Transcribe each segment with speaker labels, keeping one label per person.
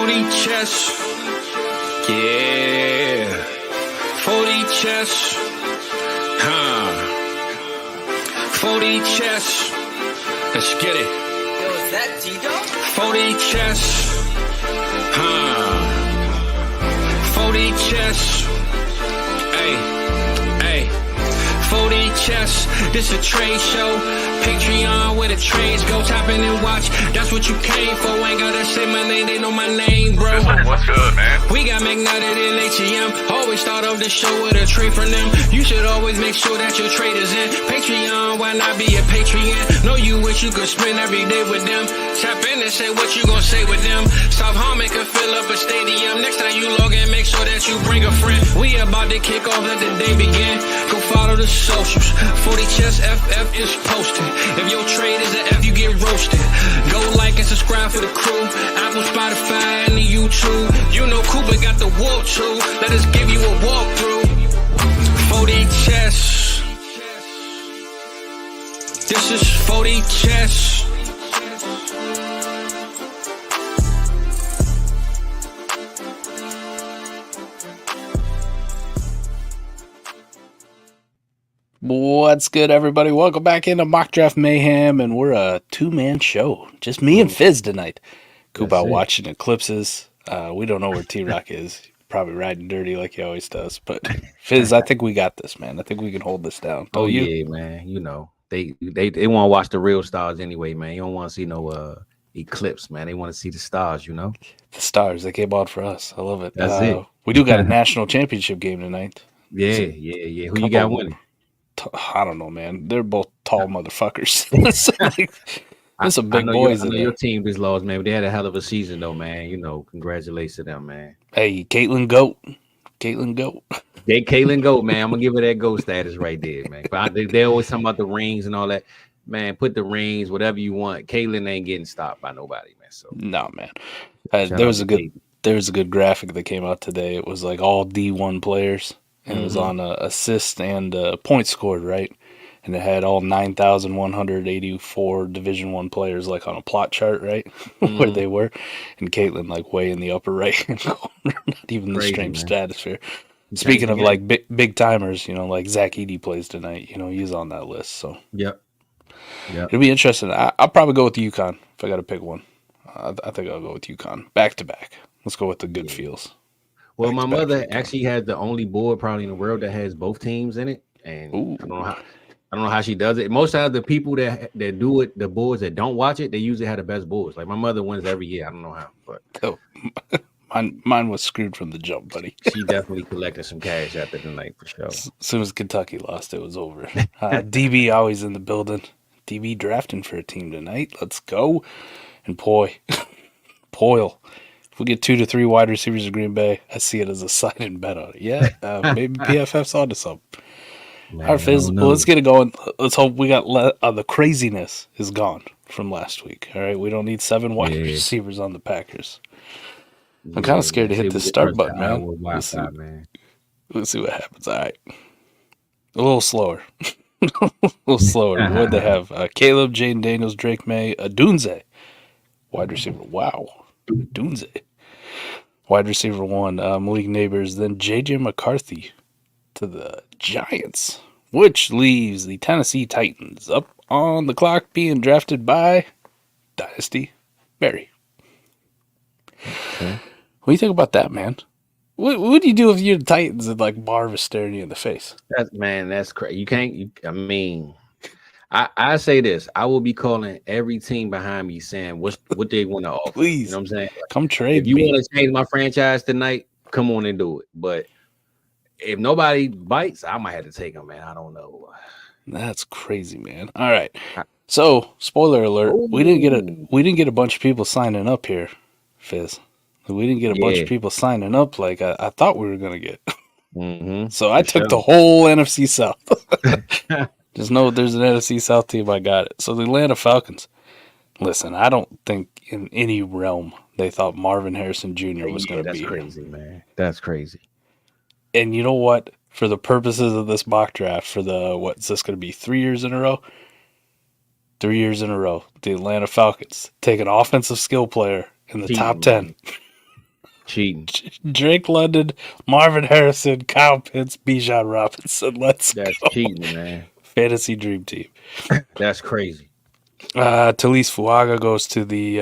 Speaker 1: 40 chess. Yeah. 40 chess. 40 chess. Let's get it.
Speaker 2: Yo, is that G-Dog?
Speaker 1: 40 chess. 40 chess. Hey. 40 chess. This a trade show. Patreon where the trades go. Tap in and watch. That's what you came for. Ain't gotta say my name. They know my name, bro.
Speaker 3: What's good, man?
Speaker 1: We got McNutted in ATM. Always start off the show with a trade from them. You should always make sure that your trade is in. Patreon, why not be a Patreon? Know you wish you could spend every day with them. Tap in and say what you gon' say with them. South Harmon can fill up a stadium. Next time you log in, make sure that you bring a friend. We about to kick off, let the day begin. Go follow the socials. 40 Chess FF is posted. If your trade is an F, you get roasted. Go like and subscribe for the crew. Apple, Spotify, and the YouTube. You know Cooper got the walk too. Let us give you a walkthrough. 40 Chess. This is 40 Chess.
Speaker 4: What's good, everybody? Welcome back into Mock Draft Mayhem, and we're a two-man show. Just me and Fizz tonight. Coop out watching eclipses. We don't know where T-Rock is. Probably riding dirty like he always does. But Fizz, I think we got this, man. I think we can hold this down.
Speaker 5: Oh, yeah, man. You know, they want to watch the real stars anyway, man. You don't want to see no eclipse, man. They want to see the stars, you know?
Speaker 4: The stars, they came out for us. I love it.
Speaker 5: That's it.
Speaker 4: We do got a national championship game tonight.
Speaker 5: Yeah. Who you got winning?
Speaker 4: I don't know, man. They're both tall motherfuckers. There's some big boys
Speaker 5: I
Speaker 4: in
Speaker 5: know
Speaker 4: there.
Speaker 5: your team just lost, man. But they had a hell of a season, though, man. You know, congratulations to them, man.
Speaker 4: Hey, Caitlin Goat.
Speaker 5: Caitlin Goat, man. I'm gonna give her that GOAT status right there, man. But they always talking about the rings and all that. Man, put the rings, whatever you want. Caitlin ain't getting stopped by nobody, man. So
Speaker 4: no, man. There was a good graphic that came out today. It was like all D1 players. And it was on assist and points scored, right? And it had all 9,184 Division I players like on a plot chart, right? Where they were. And Caitlin like way in the upper right hand corner, not even the stream stratosphere. Speaking of like big timers, you know, like Zach Edey plays tonight, you know, he's on that list. So
Speaker 5: Yep.
Speaker 4: It'll be interesting. I'll probably go with UConn if I got to pick one. I think I'll go with UConn. Back to back. Let's go with the good feels.
Speaker 5: Well, my mother actually has the only board probably in the world that has both teams in it, and I don't know how she does it. Most of the people that do it, the boards that don't watch it, they usually have the best boards. Like my mother wins every year. I don't know how, but
Speaker 4: mine was screwed from the jump, buddy.
Speaker 5: She definitely collected some cash after the night for sure.
Speaker 4: As soon as Kentucky lost, it was over. DB always in the building. DB drafting for a team tonight. Let's go. And Poyle. If we get 2 to 3 wide receivers of Green Bay, I see it as a sign and bet on it. Yeah, maybe PFF's onto something. All right, Fizz, well, let's get it going. Let's hope we got the craziness is gone from last week. All right, we don't need 7 wide receivers on the Packers. I'm kind of scared to hit this start button, man. Let's see what happens. All right, a little slower. What did they have? Caleb, Jaden Daniels, Drake May, Adunze, wide receiver. Wow. Dunze. Wide receiver 1, Malik Neighbors, then J.J. McCarthy to the Giants, which leaves the Tennessee Titans up on the clock being drafted by Dynasty Barry. Okay. What do you think about that, man? What do you do if you're the Titans and like Marv is staring you in the face?
Speaker 5: That's crazy. You can't. I say this. I will be calling every team behind me saying what they want to offer.
Speaker 4: Please.
Speaker 5: You know what I'm saying?
Speaker 4: Come trade
Speaker 5: If you want to change my franchise tonight, come on and do it. But if nobody bites, I might have to take them, man. I don't know.
Speaker 4: That's crazy, man. All right. So, spoiler alert, we didn't get a bunch of people signing up here, Fizz. We didn't get a bunch of people signing up like I thought we were going to get. So I took the whole NFC South. Just know there's an NFC South team. I got it. So the Atlanta Falcons. Listen, I don't think in any realm they thought Marvin Harrison Jr. was going to be.
Speaker 5: That's crazy, man. That's crazy.
Speaker 4: And you know what? For the purposes of this mock draft, for what's this going to be? 3 years in a row? 3 years in a row. The Atlanta Falcons take an offensive skill player in the top 10.
Speaker 5: cheating.
Speaker 4: Drake London, Marvin Harrison, Kyle Pitts, Bijan Robinson. Let's
Speaker 5: That's
Speaker 4: go.
Speaker 5: cheating, man.
Speaker 4: Fantasy Dream Team.
Speaker 5: That's crazy.
Speaker 4: Talise Fuaga goes to the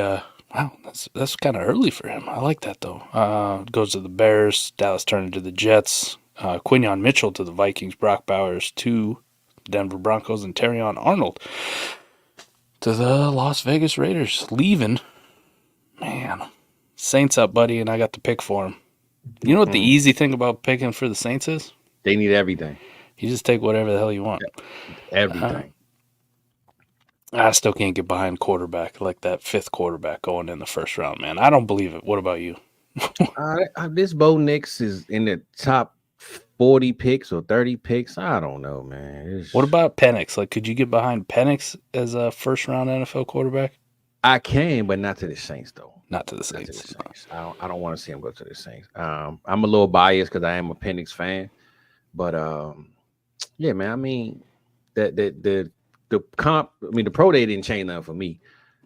Speaker 4: wow, that's kind of early for him. I like that though. Goes to the Bears. Dallas Turner to the Jets. Quinyon Mitchell to the Vikings. Brock Bowers to Denver Broncos, and Terrion Arnold to the Las Vegas Raiders. Leaving, man. Saints up, buddy, and I got the pick for him. You know what the easy thing about picking for the Saints is?
Speaker 5: They need everything.
Speaker 4: You just take whatever the hell you want.
Speaker 5: Everything.
Speaker 4: I still can't get behind quarterback, like that fifth quarterback going in the first round, man. I don't believe it. What about you?
Speaker 5: This Bo Nix is in the top 40 picks or 30 picks. I don't know, man.
Speaker 4: What about Penix? Like, could you get behind Penix as a first round NFL quarterback?
Speaker 5: I can, but not to the Saints, though.
Speaker 4: Not to the Saints.
Speaker 5: Not to the Saints. I don't want to see him go to the Saints. I'm a little biased because I am a Penix fan, but yeah, man. I mean, the comp. I mean, the pro day didn't change nothing for me.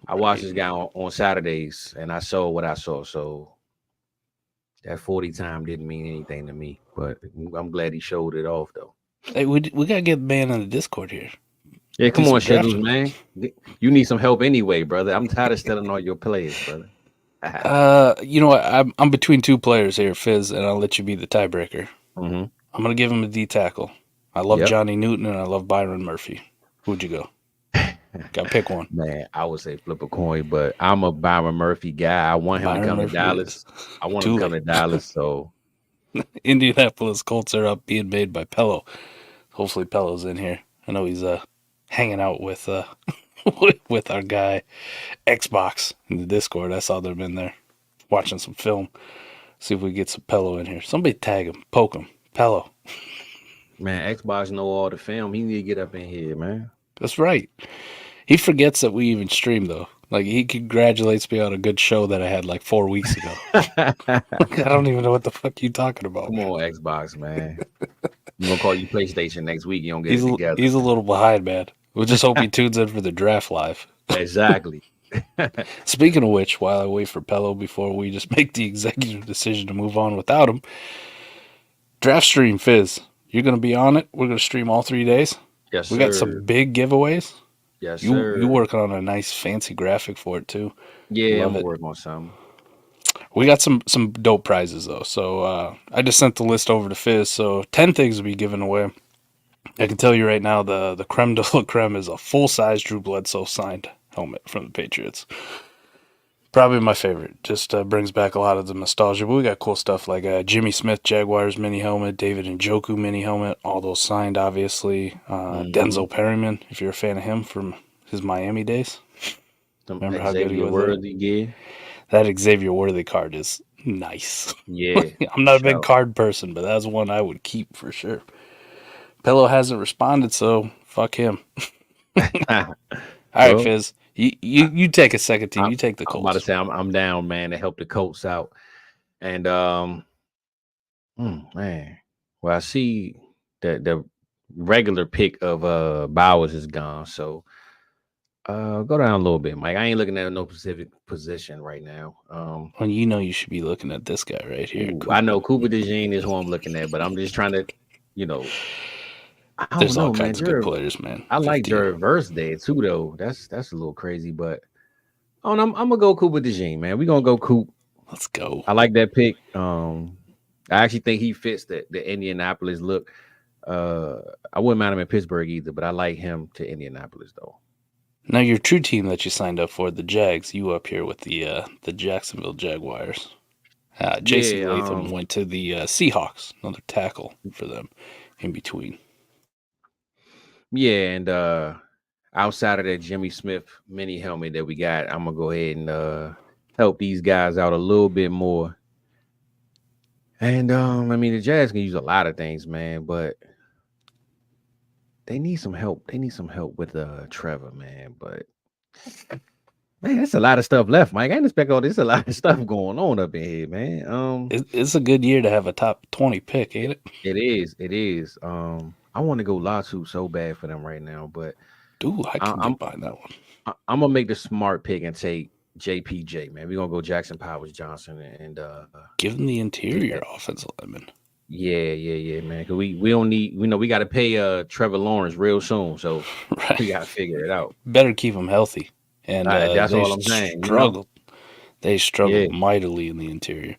Speaker 5: I watched this guy on Saturdays, and I saw what I saw. So that 40 time didn't mean anything to me, but I'm glad he showed it off, though.
Speaker 4: Hey, we gotta get the man in the Discord here.
Speaker 5: Yeah, come on, Shizzles, man. You need some help anyway, brother. I'm tired of stealing all your players, brother.
Speaker 4: You know what? I'm between two players here, Fizz, and I'll let you be the tiebreaker.
Speaker 5: Mm-hmm.
Speaker 4: I'm gonna give him a D tackle. I love Johnny Newton and I love Byron Murphy. Who'd you go? Got to pick one.
Speaker 5: Man, I would say flip a coin, but I'm a Byron Murphy guy. I want him to come to Dallas. I want him to come to Dallas. So
Speaker 4: Indianapolis Colts are up, being made by Pello. Hopefully Pello's in here. I know he's hanging out with with our guy Xbox in the Discord. I saw them in there watching some film. See if we get some Pello in here. Somebody tag him, poke him. Pello.
Speaker 5: Man, Xbox know all the film. He need to get up in here, man.
Speaker 4: That's right. He forgets that we even stream, though. Like, he congratulates me on a good show that I had like 4 weeks ago. I don't even know what the fuck you talking about.
Speaker 5: Come on, Xbox, man. I'm going to call you PlayStation next week. You don't get it together.
Speaker 4: He's a little behind, man. We'll just hope he tunes in for the draft live.
Speaker 5: Exactly.
Speaker 4: Speaking of which, while I wait for Pello before we just make the executive decision to move on without him, draft stream, Fizz. You're going to be on it. We're going to stream all 3 days.
Speaker 5: Yes,
Speaker 4: we got some big giveaways.
Speaker 5: Yes, sir.
Speaker 4: You working on a nice fancy graphic for it too.
Speaker 5: Yeah, I'm working on something.
Speaker 4: We got some dope prizes though. So I just sent the list over to Fizz. So 10 things will be given away. I can tell you right now, the creme de la creme is a full-size Drew Bledsoe signed helmet from the Patriots. Probably my favorite. Just brings back a lot of the nostalgia. But we got cool stuff like Jimmy Smith Jaguars mini helmet, David Njoku mini helmet, all those signed, obviously. Denzel Perryman, if you're a fan of him from his Miami days. Remember how good he was? That Xavier Worthy card is nice.
Speaker 5: Yeah.
Speaker 4: I'm not a big card person, but that's one I would keep for sure. Pello hasn't responded, so fuck him. All right, Fizz. You take a second team. You take the Colts.
Speaker 5: I'm about to say I'm down, man, to help the Colts out. And man, well, I see that the regular pick of Bowers is gone. So go down a little bit, Mike. I ain't looking at no specific position right now.
Speaker 4: Well, you know you should be looking at this guy right here.
Speaker 5: I know Cooper DeJean is who I'm looking at, but I'm just trying to,
Speaker 4: there's all kinds of good players, man.
Speaker 5: I like Jared Verse there too, though. That's a little crazy, but I'm gonna go Cooper DeJean, man. We're gonna go Coop.
Speaker 4: Let's go.
Speaker 5: I like that pick. I actually think he fits the Indianapolis look. I wouldn't mind him in Pittsburgh either, but I like him to Indianapolis though.
Speaker 4: Now your true team that you signed up for, the Jags, you up here with the Jacksonville Jaguars. Jason Latham went to the Seahawks, another tackle for them in between.
Speaker 5: Yeah, and outside of that Jimmy Smith mini helmet that we got, I'm gonna go ahead and help these guys out a little bit more. And I mean, the Jags can use a lot of things, man, but they need some help. They need some help with Trevor, man. But man, there's a lot of stuff left, Mike. I didn't expect all this. A lot of stuff going on up in here, man.
Speaker 4: It's a good year to have a top 20 pick, ain't it?
Speaker 5: It is. It is. I want to go Latu so bad for them right now, but
Speaker 4: I can get behind that one.
Speaker 5: I'm gonna make the smart pick and take JPJ, man. We're gonna go Jackson Powers Johnson and
Speaker 4: Give him the interior offensive lineman.
Speaker 5: Yeah, man. Cause we don't need, we got to pay Trevor Lawrence real soon, so
Speaker 4: Right.
Speaker 5: we got to figure it out.
Speaker 4: Better keep him healthy. And
Speaker 5: that's
Speaker 4: they
Speaker 5: all I'm saying.
Speaker 4: Struggled. They struggled mightily in the interior.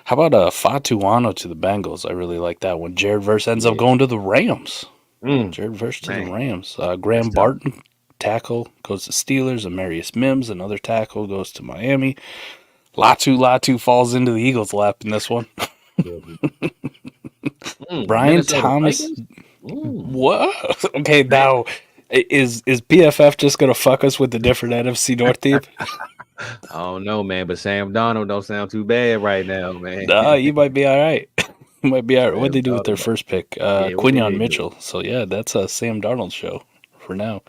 Speaker 4: How about Fatuano to the Bengals? I really like that one. Jared Verse ends up going to the Rams. Jared Verse to the Rams. Graham Barton, tackle, goes to Steelers. Amarius Mims, another tackle, goes to Miami. Latu falls into the Eagles' lap in this one. Brian
Speaker 5: Minnesota
Speaker 4: Thomas. What? Okay, now is PFF just gonna fuck us with the different NFC North team?
Speaker 5: I don't know, man, but Sam Darnold don't sound too bad right now, man.
Speaker 4: Nah, you might be all right. You might be all right. What'd they do with their first pick? Quinyon Mitchell. So yeah, that's a Sam Darnold show for now.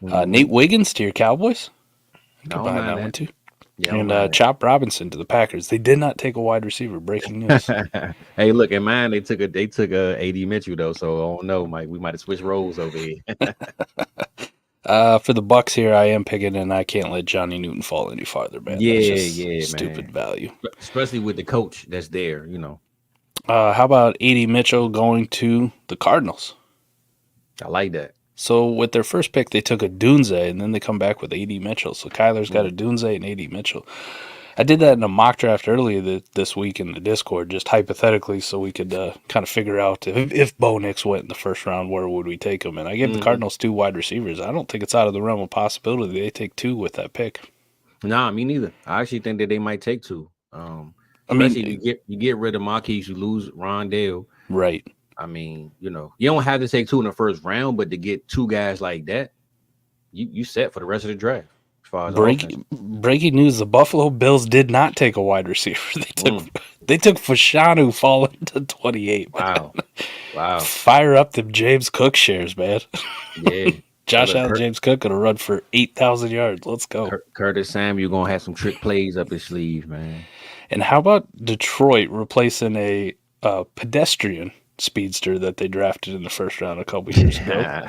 Speaker 4: Nate Wiggins to your Cowboys. I could buy that one too. Yeah, and Chop Robinson to the Packers. They did not take a wide receiver. Breaking news.
Speaker 5: Hey, look, in mine they took a AD Mitchell though, so I don't know, Mike. We might have switched roles over here.
Speaker 4: For the Bucks here, I am picking, and I can't let Johnny Newton fall any farther, man.
Speaker 5: Yeah,
Speaker 4: stupid value,
Speaker 5: especially with the coach that's there.
Speaker 4: How about AD Mitchell going to the Cardinals?
Speaker 5: I like that.
Speaker 4: So with their first pick, they took a Dunze, and then they come back with AD Mitchell. So Kyler's got a Dunze and AD Mitchell. I did that in a mock draft earlier this week in the Discord, just hypothetically, so we could kind of figure out if Bo Nix went in the first round, where would we take him? And I gave the Cardinals 2 wide receivers. I don't think it's out of the realm of possibility they take 2 with that pick.
Speaker 5: Nah, me neither. I actually think that they might take 2. Especially you get rid of Marquise, you lose Rondale.
Speaker 4: Right.
Speaker 5: I mean, you don't have to take 2 in the first round, but to get 2 guys like that, you set for the rest of the draft. As far as
Speaker 4: breaking news: the Buffalo Bills did not take a wide receiver. They took Fashanu falling to 28.
Speaker 5: Wow.
Speaker 4: Fire up them James Cook shares, man.
Speaker 5: Yeah.
Speaker 4: Josh Allen, James Cook gonna run for 8,000 yards. Let's go.
Speaker 5: Curtis Samuel gonna have some trick plays up his sleeve, man.
Speaker 4: And how about Detroit replacing a pedestrian speedster that they drafted in the first round a couple years ago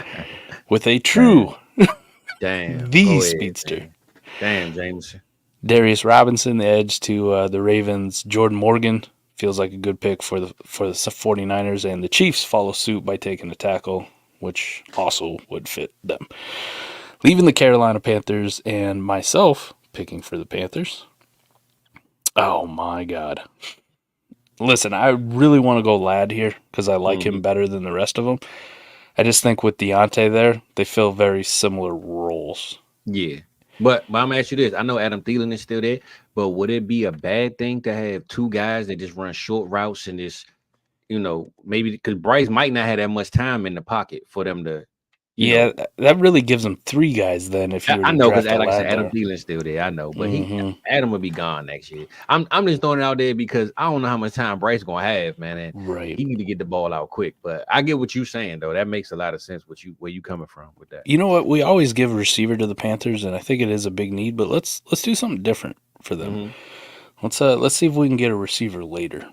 Speaker 4: with a true speedster?
Speaker 5: Damn, James.
Speaker 4: Darius Robinson, the edge to the Ravens. Jordan Morgan feels like a good pick for the 49ers, and the Chiefs follow suit by taking a tackle, which also would fit them. Leaving the Carolina Panthers and myself picking for the Panthers. Oh my God. Listen, I really want to go Ladd here because I like him better than the rest of them. I just think with Deontay there, they fill very similar roles.
Speaker 5: Yeah. But I'm going to ask you this. I know Adam Thielen is still there, but would it be a bad thing to have 2 guys that just run short routes and just, maybe because Bryce might not have that much time in the pocket for them to.
Speaker 4: That really gives them 3 guys then. If you
Speaker 5: I know because Adam Thielen's still there. I know, but Adam will be gone next year. I'm just throwing it out there because I don't know how much time Bryce gonna have, man. And he need to get the ball out quick. But I get what you're saying though. That makes a lot of sense. Where you coming from with that?
Speaker 4: You know what? We always give a receiver to the Panthers, and I think it is a big need. But let's do something different for them. Let's see if we can get a receiver later.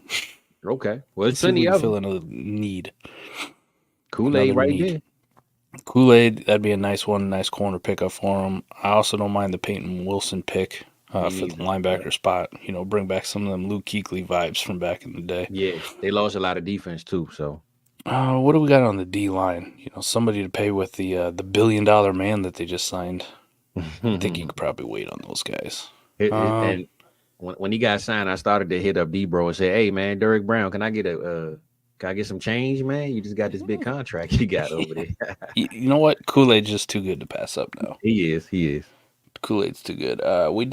Speaker 5: Okay. Well, it's plenty of
Speaker 4: fill another need.
Speaker 5: Kool-Aid right there.
Speaker 4: Kool-Aid, that'd be a nice one, nice corner pickup for him. I also don't mind the Peyton Wilson pick for the linebacker spot. Bring back some of them Luke Kuechly vibes from back in the day.
Speaker 5: Yeah, they lost a lot of defense too. So,
Speaker 4: what do we got on the D line? Somebody to pay with the $1 billion man that they just signed. I think you could probably wait on those guys.
Speaker 5: And when he got signed, I started to hit up D-Bro and say, "Hey man, Derrick Brown, can I get some change, man? You just got this big contract you got over there."
Speaker 4: You know what? Kool-Aid's just too good to pass up now.
Speaker 5: He is.
Speaker 4: Kool-Aid's too good. We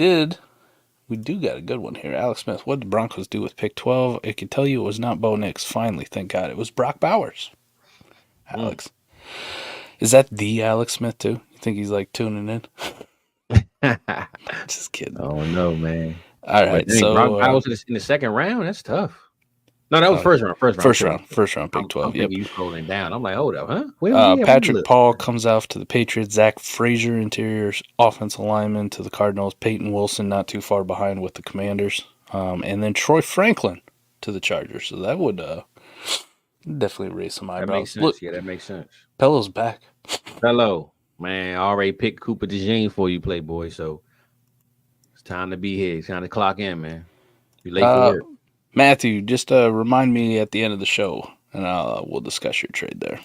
Speaker 4: do got a good one here. Alex Smith, what did the Broncos do with pick 12? I can tell you it was not Bo Nix. Finally, thank God. It was Brock Bowers. Alex. Is that the Alex Smith, too? You think he's like tuning in? Just kidding.
Speaker 5: Oh, no, man.
Speaker 4: All right. So
Speaker 5: Brock Bowers in the second round? That's tough. No, that was first round.
Speaker 4: First round, pick 12.
Speaker 5: Yep. You scrolling down. I'm like, hold up, huh?
Speaker 4: Patrick Paul comes out to the Patriots. Zach Frazier, interior offensive lineman to the Cardinals. Peyton Wilson, not too far behind with the Commanders. And then Troy Franklin to the Chargers. So that would definitely raise some eyebrows.
Speaker 5: That makes sense. Look, that makes sense.
Speaker 4: Pello's back.
Speaker 5: Pello, man, I already picked Cooper DeJean for you, Playboy. So Time to be here. Time to clock in, man. Be late for work.
Speaker 4: Matthew, just remind me at the end of the show, and we'll discuss your trade there.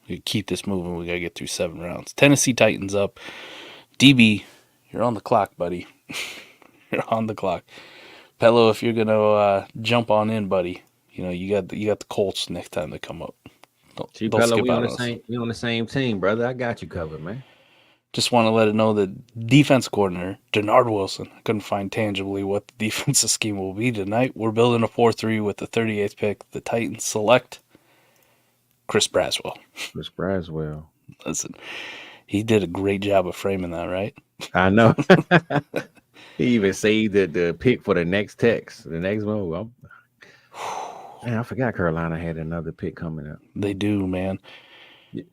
Speaker 4: We keep this moving. We got to get through 7 rounds. Tennessee Titans up. DB, you're on the clock, buddy. You're on the clock. Pello, if you're going to jump on in, buddy, you got the Colts next time they come up. Don't
Speaker 5: Pello,
Speaker 4: skip
Speaker 5: we
Speaker 4: out
Speaker 5: on the same team, brother. I got you covered, man.
Speaker 4: Just want to let it know that defense coordinator, Denard Wilson, I couldn't find tangibly what the defensive scheme will be tonight. We're building a 4-3 with the 38th pick. The Titans select Chris Braswell.
Speaker 5: Chris Braswell.
Speaker 4: Listen, he did a great job of framing that, right?
Speaker 5: I know. He even saved the pick for the next text, the next one. Man, I forgot Carolina had another pick coming up.
Speaker 4: They do, man.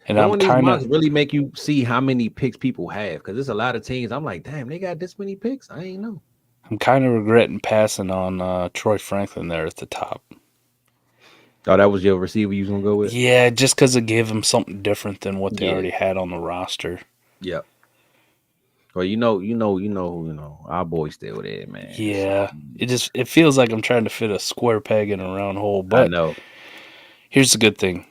Speaker 4: And
Speaker 5: I'm kind of really make you see how many picks people have, because there's a lot of teams. I'm like, damn, they got this many picks. I ain't know.
Speaker 4: I'm kind of regretting passing on Troy Franklin there at the top.
Speaker 5: Oh, that was your receiver you was gonna go with?
Speaker 4: Yeah, just because it gave them something different than what they already had on the roster.
Speaker 5: Yep. Well, our boy's still there, man.
Speaker 4: Yeah, it feels like I'm trying to fit a square peg in a round hole. But
Speaker 5: I know.
Speaker 4: Here's the good thing.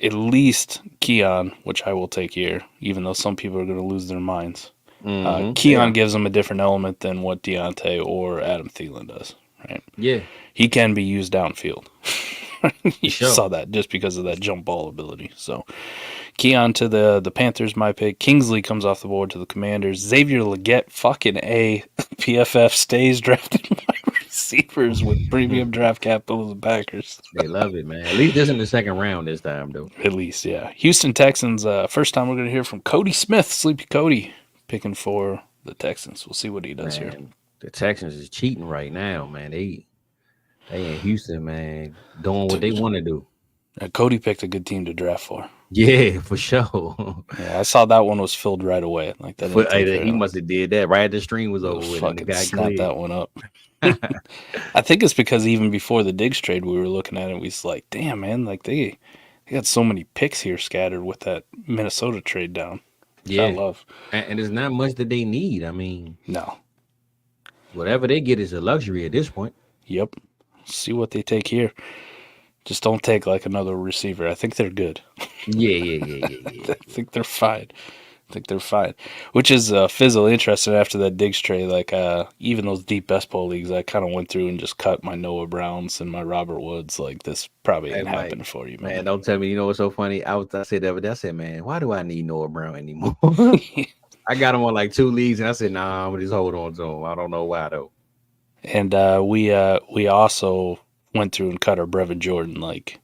Speaker 4: At least Keon, which I will take here, even though some people are going to lose their minds. Keon gives them a different element than what Deontay or Adam Thielen does, right?
Speaker 5: Yeah.
Speaker 4: He can be used downfield. You saw that just because of that jump ball ability. So Keon to the Panthers, my pick. Kingsley comes off the board to the Commanders. Xavier Legette, fucking A. PFF stays drafting wide receivers with premium draft capital of the Packers.
Speaker 5: They love it, man. At least this in the second round this time, though.
Speaker 4: At least, yeah. Houston Texans, first time we're going to hear from Cody Smith, Sleepy Cody, picking for the Texans. We'll see what he does here.
Speaker 5: The Texans is cheating right now, man. They in Houston, man, doing what they want to do.
Speaker 4: Cody picked a good team to draft for.
Speaker 5: Yeah, for sure.
Speaker 4: Yeah, I saw that one was filled right away. Like that.
Speaker 5: He must have did that right as the stream was over with.
Speaker 4: Fucking snapped that one up. I think it's because even before the Diggs trade, we were looking at it. We was like, damn, man, like they got so many picks here scattered with that Minnesota trade down.
Speaker 5: Yeah,
Speaker 4: I love.
Speaker 5: And there's not much that they need. I mean,
Speaker 4: no.
Speaker 5: Whatever they get is a luxury at this point.
Speaker 4: Yep. See what they take here. Just don't take like another receiver. I think they're good.
Speaker 5: Yeah.
Speaker 4: I think they're fine. Which is fizzle interesting after that Diggs trade. Like even those deep best ball leagues, I kind of went through and just cut my Noah Browns and my Robert Woods. Like this probably ain't happening for you, man.
Speaker 5: Man, don't tell me. You know what's so funny? I said that, but I said, man, why do I need Noah Brown anymore? I got him on like 2 leagues, and I said, nah, I'm gonna just hold on to him. I don't know why though.
Speaker 4: And we also went through and cut our Brevin Jordan. Like,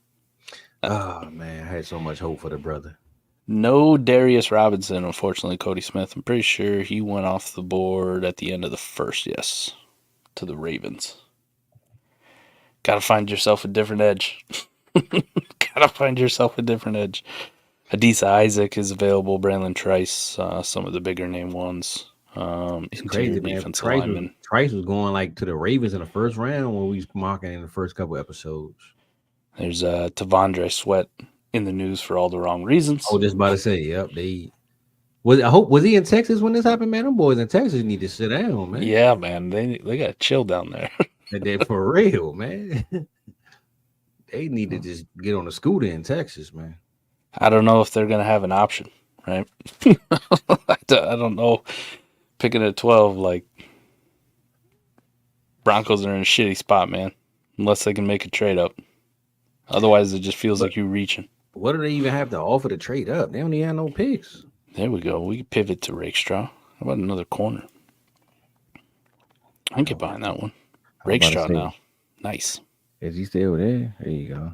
Speaker 5: oh man, I had so much hope for the brother.
Speaker 4: No Darius Robinson, unfortunately. Cody Smith, I'm pretty sure he went off the board at the end of the first. Yes, to the Ravens. Gotta find yourself a different edge. Adisa Isaac is available. Brandon Trice, some of the bigger name ones.
Speaker 5: It's crazy, man. Trice was going like to the Ravens in the first round when we was mocking in the first couple episodes.
Speaker 4: There's Tavondre Sweat in the news for all the wrong reasons.
Speaker 5: Oh, just about to say, yep. Was he in Texas when this happened, man? Them boys in Texas need to sit down, man.
Speaker 4: Yeah, man. They got to chill down there.
Speaker 5: They for real, man. They need to just get on a scooter in Texas, man.
Speaker 4: I don't know if they're gonna have an option, right? I don't know. Picking at 12, like Broncos are in a shitty spot, man. Unless they can make a trade up. Otherwise, it just feels like you're reaching.
Speaker 5: What do they even have to offer to trade up? They don't even have no picks.
Speaker 4: There we go. We can pivot to Rakestraw. How about another corner? I can get behind that one. Rakestraw now. Nice.
Speaker 5: Is he still there? There you go.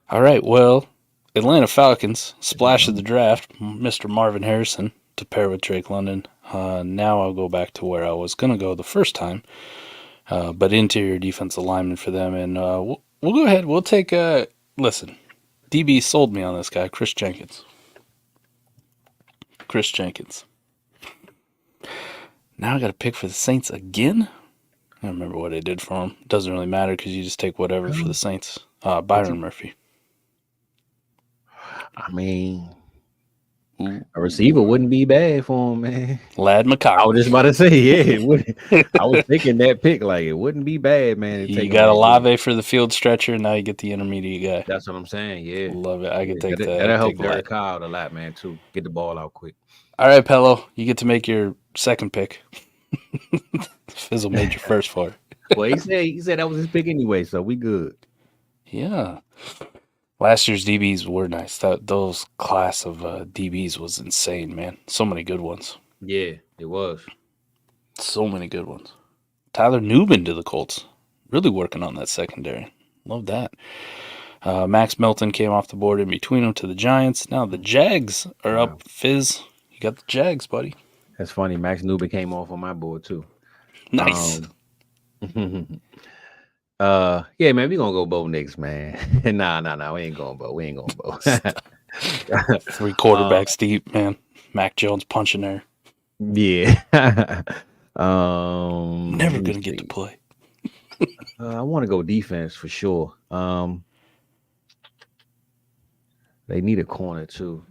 Speaker 4: All right. Well, Atlanta Falcons splash of the draft. Mr. Marvin Harrison to pair with Drake London. Now I'll go back to where I was going to go the first time. But interior defensive lineman for them. And we'll go ahead. We'll take listen, DB sold me on this guy, Chris Jenkins. Now I got to pick for the Saints again. I don't remember what I did for him. Doesn't really matter because you just take whatever for the Saints. Byron Murphy.
Speaker 5: I mean, A receiver wouldn't be bad for him, man.
Speaker 4: Lad McConkey.
Speaker 5: I was just about to say, yeah, it would. I was thinking that pick, like, it wouldn't be bad, man.
Speaker 4: You got Olave for the field stretcher, and now you get the intermediate guy.
Speaker 5: That's what I'm saying, yeah.
Speaker 4: Love it. I can take that.
Speaker 5: That'll help Derek Carr a lot, man, too. Get the ball out quick.
Speaker 4: All right, Pello, you get to make your second pick. Fizzle made your first for it.
Speaker 5: Well, he said that was his pick anyway, so we good.
Speaker 4: Yeah. Last year's DBs were nice. Those class of DBs was insane, man. So many good ones.
Speaker 5: Yeah, it was.
Speaker 4: So many good ones. Tyler Newman to the Colts. Really working on that secondary. Love that. Max Melton came off the board in between them to the Giants. Now the Jags are up. Fizz, you got the Jags, buddy.
Speaker 5: That's funny. Max Newman came off on my board, too.
Speaker 4: Nice.
Speaker 5: Yeah, man, we gonna go Bo Nix, man. Nah, we ain't going Bo. We ain't going Bo.
Speaker 4: 3 quarterbacks deep, man. Mac Jones punching there.
Speaker 5: Yeah.
Speaker 4: Never gonna get to play.
Speaker 5: I want to go defense for sure. They need a corner too.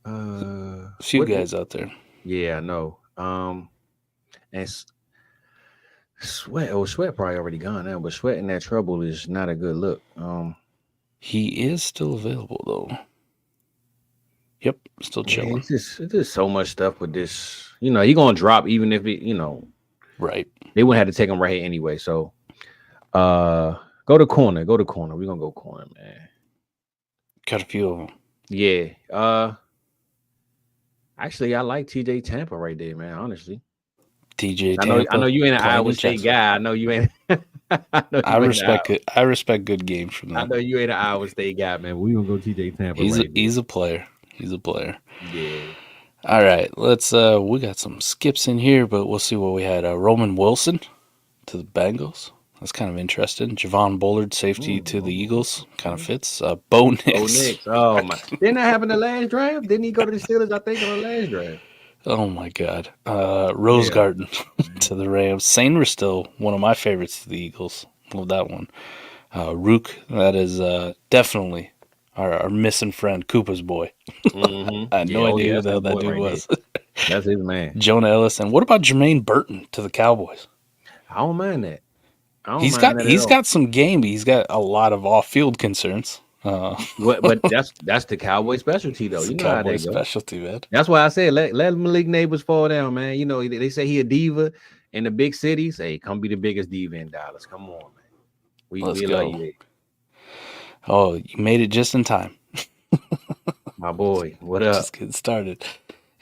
Speaker 4: A few guys out there.
Speaker 5: Yeah, I know. And Sweat probably already gone now, but Sweat in that trouble is not a good look.
Speaker 4: He is still available though. Yep, still chilling.
Speaker 5: It's just so much stuff with this. You know, you're gonna drop even if it,
Speaker 4: right.
Speaker 5: They wouldn't have to take him right here anyway. So go to corner. We're gonna go corner, man.
Speaker 4: Got a few of them.
Speaker 5: Yeah. Actually, I like TJ Tampa right there, man. Honestly.
Speaker 4: TJ Tampa.
Speaker 5: I know you ain't an Iowa State guy. I know you ain't. I
Speaker 4: respect good games from them.
Speaker 5: I know you ain't an Iowa State guy, man. We gonna go TJ Tampa.
Speaker 4: He's a player. He's a player.
Speaker 5: Yeah.
Speaker 4: All right, let's. We got some skips in here, but we'll see what we had. Roman Wilson to the Bengals. That's kind of interesting. Javon Bullard, safety to the Eagles. Kind of fits. Bo Nix.
Speaker 5: Oh, my. Didn't that happen in the last draft? Didn't he go to the Steelers, I think, in the last draft?
Speaker 4: Oh, my God. Rose Garden to the Rams. Sainer still one of my favorites to the Eagles. Love that one. Rook, that is definitely our missing friend, Koopa's boy.
Speaker 5: Mm-hmm.
Speaker 4: I had no idea who the hell that dude was.
Speaker 5: That's his man.
Speaker 4: Jonah Ellis. And what about Jermaine Burton to the Cowboys?
Speaker 5: I don't mind that.
Speaker 4: He's got some game, but he's got a lot of off-field concerns.
Speaker 5: But that's the Cowboy specialty, though. You know how that goes.
Speaker 4: Specialty, man.
Speaker 5: That's why I said let Malik Neighbors fall down, man. You know they say he a diva in the big cities. Hey, come be the biggest diva in Dallas. Come on, man. We love you.
Speaker 4: Oh, you made it just in time.
Speaker 5: My boy, what up?
Speaker 4: Just getting started.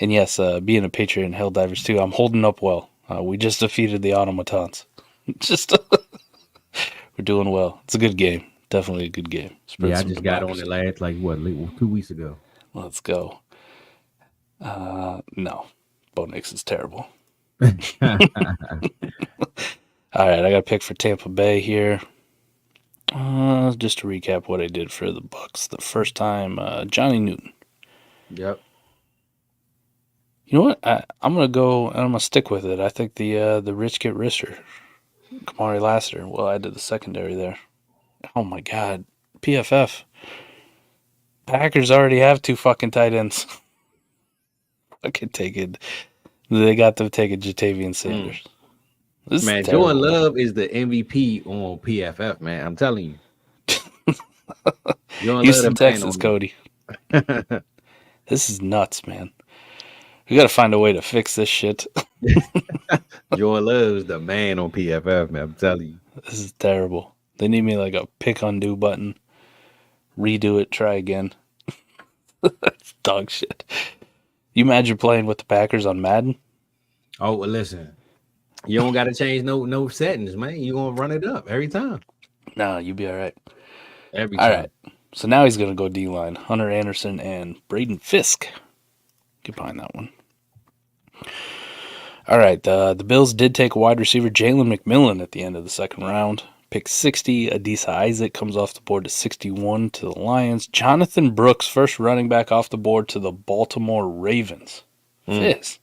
Speaker 4: And yes, being a Patriot and Helldivers too, I'm holding up well. We just defeated the automatons. We're doing well. It's a good game. Definitely a good game.
Speaker 5: I just got on it last 2 weeks ago.
Speaker 4: Let's go. No, Bo Nix is terrible. All right, I got a pick for Tampa Bay here. Just to recap what I did for the Bucks the first time, Johnny Newton.
Speaker 5: Yep.
Speaker 4: You know what? I'm gonna go and I'm gonna stick with it. I think the rich get richer. Kamari Lassiter. Well, I did the secondary there. Oh my God, PFF. Packers already have 2 fucking tight ends. Fucking taking. They got them taking Jatavian Sanders.
Speaker 5: Man, Jordan Love is the MVP on PFF, man. I'm telling you.
Speaker 4: Houston, Texas, Cody. This is nuts, man. We got to find a way to fix this shit.
Speaker 5: Jordan Love is the man on PFF, man. I'm telling you.
Speaker 4: This is terrible. They need me like a pick undo button. Redo it, try again. That's dog shit. You imagine playing with the Packers on Madden?
Speaker 5: Oh, well, listen. You don't got to change no settings, man. You're going to run it up every time.
Speaker 4: No, you'll be all right.
Speaker 5: Every time.
Speaker 4: All right. So now he's going to go D-line. Hunter Anderson and Braden Fisk. Get behind that one. All right. The Bills did take a wide receiver, Jalen McMillan, at the end of the second round. Pick 60. Adisa Isaac comes off the board to 61 to the Lions. Jonathan Brooks, first running back off the board to the Baltimore Ravens. Fizz.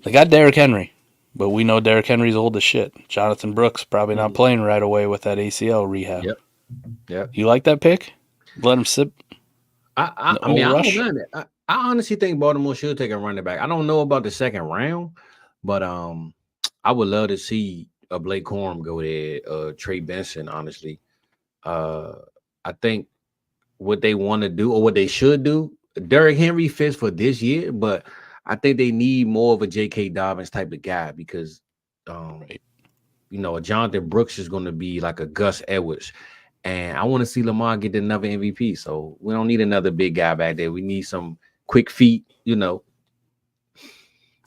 Speaker 4: They got Derrick Henry, but we know Derrick Henry's old as shit. Jonathan Brooks probably not playing right away with that ACL rehab.
Speaker 5: Yep.
Speaker 4: You like that pick? Let him sip?
Speaker 5: I mean, I don't mind it. I honestly think Baltimore should take a running back. I don't know about the second round, but I would love to see a Blake Corum go there, Trey Benson, honestly. I think what they want to do or what they should do, Derrick Henry fits for this year, but I think they need more of a J.K. Dobbins type of guy because, you know, a Jonathan Brooks is going to be like a Gus Edwards. And I want to see Lamar get another MVP. So we don't need another big guy back there. We need some quick feet, you know.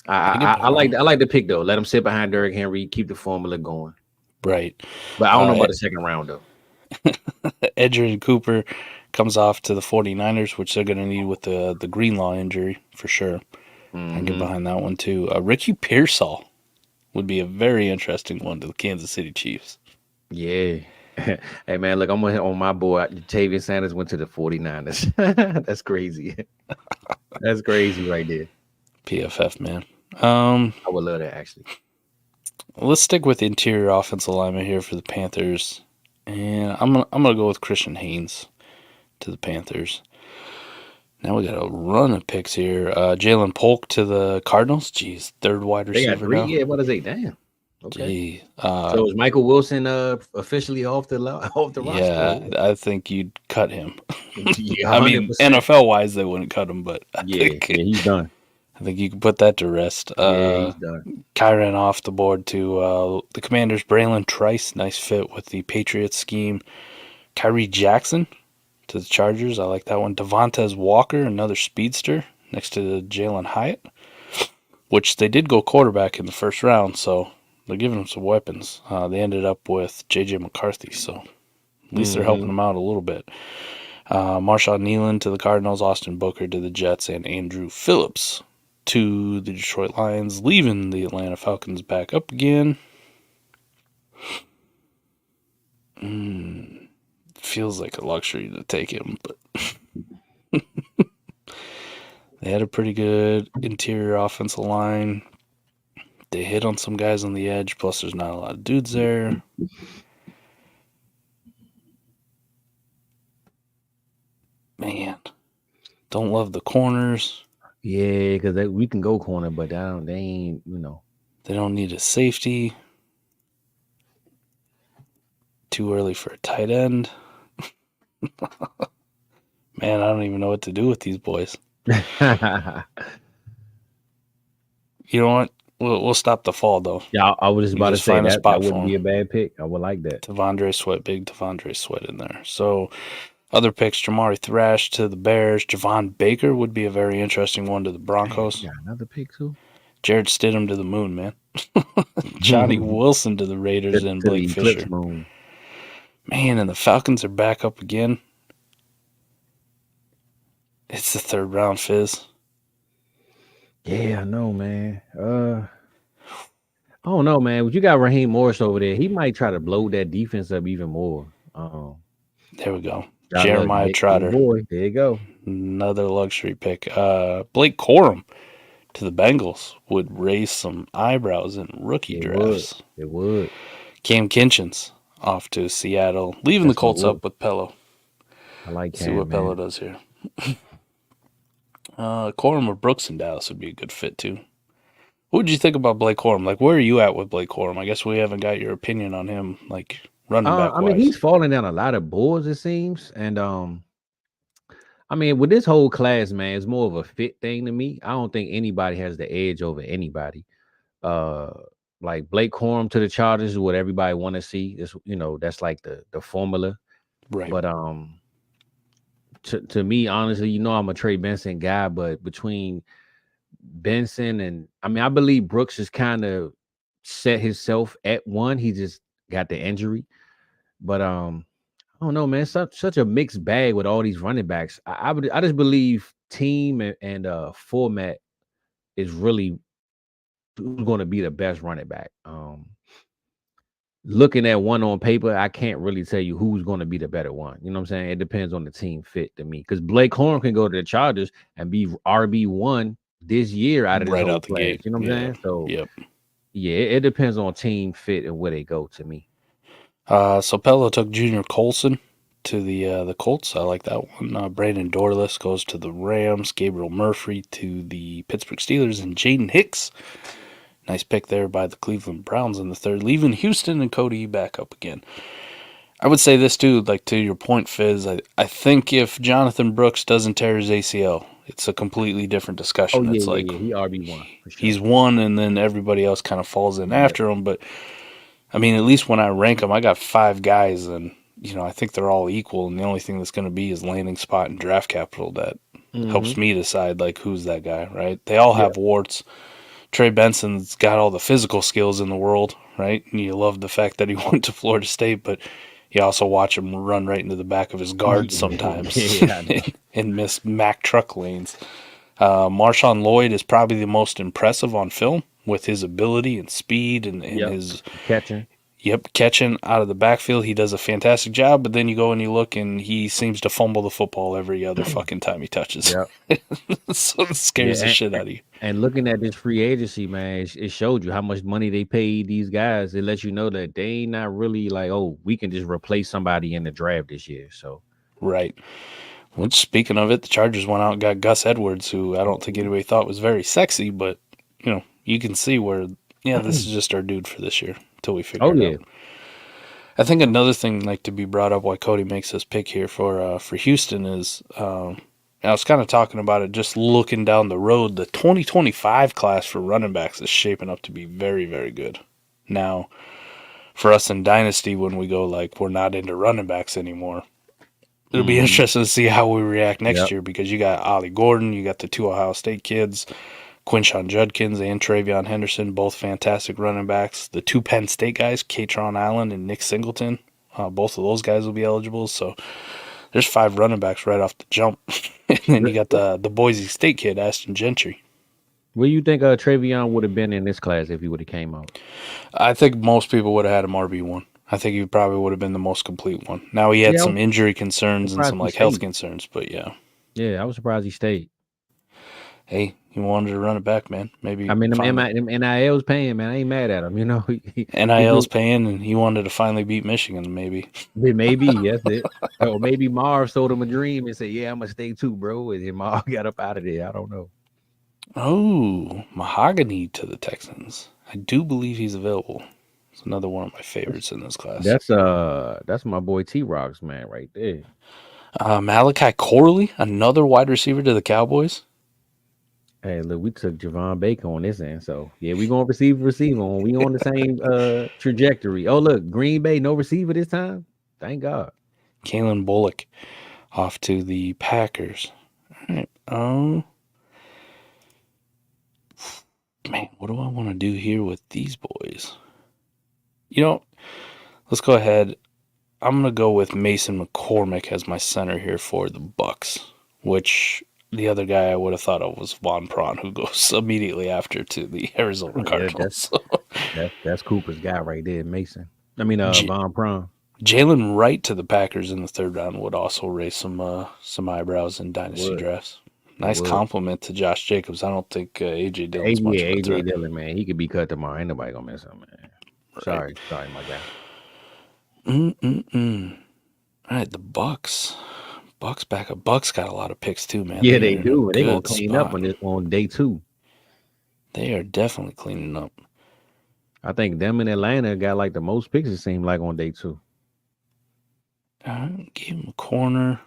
Speaker 5: I like the pick, though. Let him sit behind Derrick Henry, keep the formula going.
Speaker 4: Right.
Speaker 5: But I don't know about the second round, though.
Speaker 4: Edgerrin Cooper comes off to the 49ers, which they're going to need with the Greenlaw injury for sure. I can get behind that one too. Ricky Pearsall would be a very interesting one to the Kansas City Chiefs.
Speaker 5: Yeah. Hey, man, look, I'm on my boy. Tavian Sanders went to the 49ers. That's crazy. That's crazy right there.
Speaker 4: PFF, man.
Speaker 5: I would love that, actually.
Speaker 4: Let's stick with interior offensive alignment here for the Panthers. And I'm gonna go with Christian Haynes to the Panthers. Now we got a run of picks here. Jalen Polk to the Cardinals. Jeez, third wide receiver.
Speaker 5: They got three.
Speaker 4: Now.
Speaker 5: Yeah, what is it? Damn. Okay.
Speaker 4: So
Speaker 5: is Michael Wilson officially off the roster?
Speaker 4: Yeah, I think you'd cut him.
Speaker 5: Yeah,
Speaker 4: I mean, NFL wise, they wouldn't cut him, but I think
Speaker 5: he's done.
Speaker 4: I think you can put that to rest.
Speaker 5: He's done.
Speaker 4: Kyren off the board to the Commanders. Braylon Trice, nice fit with the Patriots scheme. Kyrie Jackson to the Chargers. I like that one. Devontae Walker, another speedster, next to Jalen Hyatt, which they did go quarterback in the first round, so they're giving him some weapons. They ended up with J.J. McCarthy, so at least they're helping him out a little bit. Marshawn Nealon to the Cardinals, Austin Booker to the Jets, and Andrew Phillips to the Detroit Lions, leaving the Atlanta Falcons back up again. Feels like a luxury to take him, but they had a pretty good interior offensive line. They hit on some guys on the edge, plus there's not a lot of dudes there. Man, don't love the corners.
Speaker 5: Yeah, because we can go corner, but they ain't, you know.
Speaker 4: They don't need a safety. Too early for a tight end. Man, I don't even know what to do with these boys. You know what? We'll stop the fall, though.
Speaker 5: Yeah, I was just about to say that wouldn't be a
Speaker 4: him.
Speaker 5: bad pick. I would like that.
Speaker 4: Devondre Sweat, big Devondre Sweat in there. So, other picks, Jamari Thrash to the Bears. Javon Baker would be a very interesting one to the Broncos.
Speaker 5: Yeah, another pick, too.
Speaker 4: Jared Stidham to the moon, man. Johnny Wilson to the Raiders and Blake Fisher.
Speaker 5: Moon.
Speaker 4: Man, and the Falcons are back up again. It's the third round, Fizz.
Speaker 5: Yeah, I know, man. I don't know, man. But you got Raheem Morris over there. He might try to blow that defense up even more.
Speaker 4: There we go. Jeremiah Trotter.
Speaker 5: Boy, there you go.
Speaker 4: Another luxury pick. Blake Corum to the Bengals would raise some eyebrows in rookie drafts.
Speaker 5: It would.
Speaker 4: Cam Kinchins off to Seattle, leaving the Colts up with Pello.
Speaker 5: I like Cam,
Speaker 4: see what Pello does here. Corum or Brooks in Dallas would be a good fit too. What did you think about Blake Corum? Like, where are you at with Blake Corum? I guess we haven't got your opinion on him, like running back.
Speaker 5: I mean, he's falling down a lot of boards, it seems, and I mean, with this whole class, man, it's more of a fit thing to me. I don't think anybody has the edge over anybody. Like Blake Corum to the Chargers is what everybody want to see. It's, you know, that's like the formula,
Speaker 4: right?
Speaker 5: But to me, honestly, you know, I'm a Trey Benson guy, but between Benson and I mean, I believe Brooks has kind of set himself at one. He just got the injury, but I don't know, man. Such a mixed bag with all these running backs. I just believe team and format is really who's going to be the best running back. Looking at one on paper, I can't really tell you who's going to be the better one. You know what I'm saying? It depends on the team fit to me. Because Blake Corum can go to the Chargers and be RB1 this year out of this whole class. Gate. You know what I'm saying? So yeah, it depends on team fit and where they go to me.
Speaker 4: So Pello took Junior Colson to the Colts. I like that one. Brandon Dorless goes to the Rams. Gabriel Murphy to the Pittsburgh Steelers. And Jaden Hicks, nice pick there by the Cleveland Browns in the third, leaving Houston and Cody back up again. I would say this too, like to your point, Fizz. I think if Jonathan Brooks doesn't tear his ACL, it's a completely different discussion.
Speaker 5: Oh, yeah,
Speaker 4: It's
Speaker 5: yeah,
Speaker 4: like
Speaker 5: yeah. He RB1. Sure.
Speaker 4: He's one, and then everybody else kind of falls in after him. But I mean, at least when I rank them, I got 5 guys, and I think they're all equal. And the only thing that's going to be is landing spot and draft capital that helps me decide like who's that guy, right? They all have warts. Trey Benson's got all the physical skills in the world, right? And you love the fact that he went to Florida State, but you also watch him run right into the back of his guard sometimes and miss Mack truck lanes. Marshawn Lloyd is probably the most impressive on film with his ability and speed and his
Speaker 5: catching.
Speaker 4: Catching out of the backfield. He does a fantastic job, but then you go and you look and he seems to fumble the football every other fucking time he touches.
Speaker 5: Yep.
Speaker 4: So it scares the shit out of you.
Speaker 5: And looking at this free agency, man, it showed you how much money they paid these guys. It lets you know that they ain't not really like, oh, we can just replace somebody in the draft this year. So
Speaker 4: right. Well, speaking of it, the Chargers went out and got Gus Edwards, who I don't think anybody thought was very sexy, but you can see where this is just our dude for this year until we figure it out. I think another thing like to be brought up why Cody makes this pick here for Houston is I was kind of talking about it just looking down the road. The 2025 class for running backs is shaping up to be very, very good. Now, for us in Dynasty, when we go like we're not into running backs anymore, it'll be interesting to see how we react next year because you got Ollie Gordon, you got the 2 Ohio State kids, Quinshon Judkins and Travion Henderson, both fantastic running backs. The 2 Penn State guys, Katron Allen and Nick Singleton, both of those guys will be eligible. So there's 5 running backs right off the jump. And then you got the Boise State kid, Ashton Gentry.
Speaker 5: Where do you think Travion would have been in this class if he would have came out?
Speaker 4: I think most people would have had him RB1. I think he probably would have been the most complete one. Now he had some injury concerns and some like health concerns, but yeah.
Speaker 5: Yeah, I was surprised he stayed.
Speaker 4: Hey, he wanted to run it back, man. Maybe
Speaker 5: them NIL's paying, man. I ain't mad at him.
Speaker 4: NIL's paying, and he wanted to finally beat Michigan, maybe.
Speaker 5: Maybe, yes, it. Or maybe Marv sold him a dream and said, "Yeah, I'm gonna stay too, bro." And then Marv got up out of there. I don't know.
Speaker 4: Oh, Mahogany to the Texans. I do believe he's available. It's another one of my favorites in this class.
Speaker 5: That's my boy T-Rocks, man, right there.
Speaker 4: Malachi Corley, another wide receiver to the Cowboys.
Speaker 5: Hey, look, we took Javon Baker on this end, so yeah, we gonna receive on. We on the same trajectory. Oh, look, Green Bay, no receiver this time. Thank God.
Speaker 4: Kalen Bullock off to the Packers. All right. Man, what do I want to do here with these boys? Let's go ahead. I'm gonna go with Mason McCormick as my center here for the Bucks, which. The other guy I would have thought of was Von Prawn, who goes immediately after to the Arizona Cardinals.
Speaker 5: That's Cooper's guy right there, Mason. Von Prawn.
Speaker 4: Jalen Wright to the Packers in the 3rd round would also raise some eyebrows in dynasty drafts. Nice compliment to Josh Jacobs. I don't think AJ Dillon's much of a threat.
Speaker 5: AJ Dillon, man, he could be cut tomorrow. Ain't nobody gonna miss him, man. Right. Sorry, my guy.
Speaker 4: All right, the Bucks. Bucks back up. Bucks got a lot of picks too, man.
Speaker 5: Yeah, they do. They're gonna clean up on day 2.
Speaker 4: They are definitely cleaning up.
Speaker 5: I think them in Atlanta got like the most picks, it seemed like, on day 2.
Speaker 4: Give him a corner.